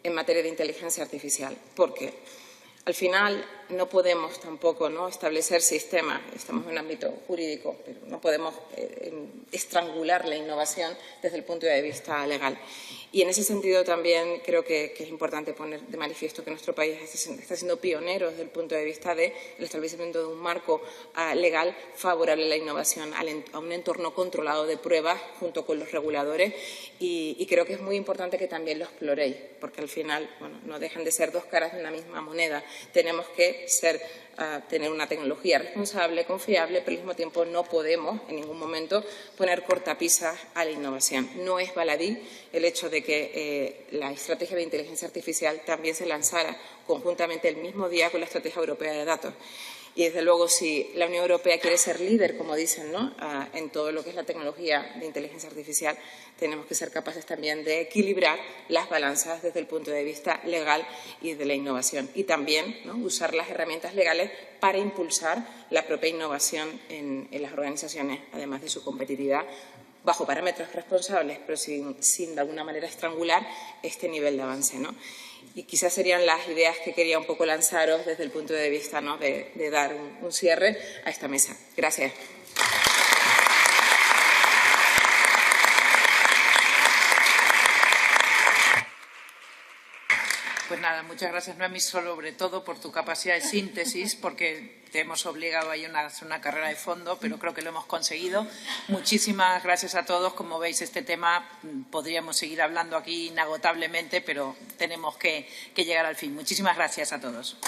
en materia de inteligencia artificial. Porque al final no podemos tampoco, ¿no?, establecer sistemas, estamos en un ámbito jurídico, pero no podemos estrangular la innovación desde el punto de vista legal. Y en ese sentido también creo que es importante poner de manifiesto que nuestro país está siendo pionero desde el punto de vista del establecimiento de un marco legal favorable a la innovación, a un entorno controlado de pruebas junto con los reguladores, y creo que es muy importante que también lo exploréis, porque al final, bueno, no dejan de ser dos caras de una misma moneda. Tenemos que tener una tecnología responsable, confiable, pero al mismo tiempo no podemos en ningún momento poner cortapisas a la innovación. No es baladí el hecho de que la estrategia de inteligencia artificial también se lanzara conjuntamente el mismo día con la Estrategia Europea de Datos. Y, desde luego, si la Unión Europea quiere ser líder, como dicen, ¿no?, en todo lo que es la tecnología de inteligencia artificial, tenemos que ser capaces también de equilibrar las balanzas desde el punto de vista legal y de la innovación. Y también, ¿no?, usar las herramientas legales para impulsar la propia innovación en las organizaciones, además de su competitividad, bajo parámetros responsables, pero sin de alguna manera estrangular este nivel de avance, ¿no? Y quizás serían las ideas que quería un poco lanzaros desde el punto de vista, ¿no?, de dar un cierre a esta mesa. Gracias. Pues nada, muchas gracias, Noemí, sobre todo por tu capacidad de síntesis, porque te hemos obligado a hacer una carrera de fondo, pero creo que lo hemos conseguido. Muchísimas gracias a todos. Como veis, este tema podríamos seguir hablando aquí inagotablemente, pero tenemos que llegar al fin. Muchísimas gracias a todos.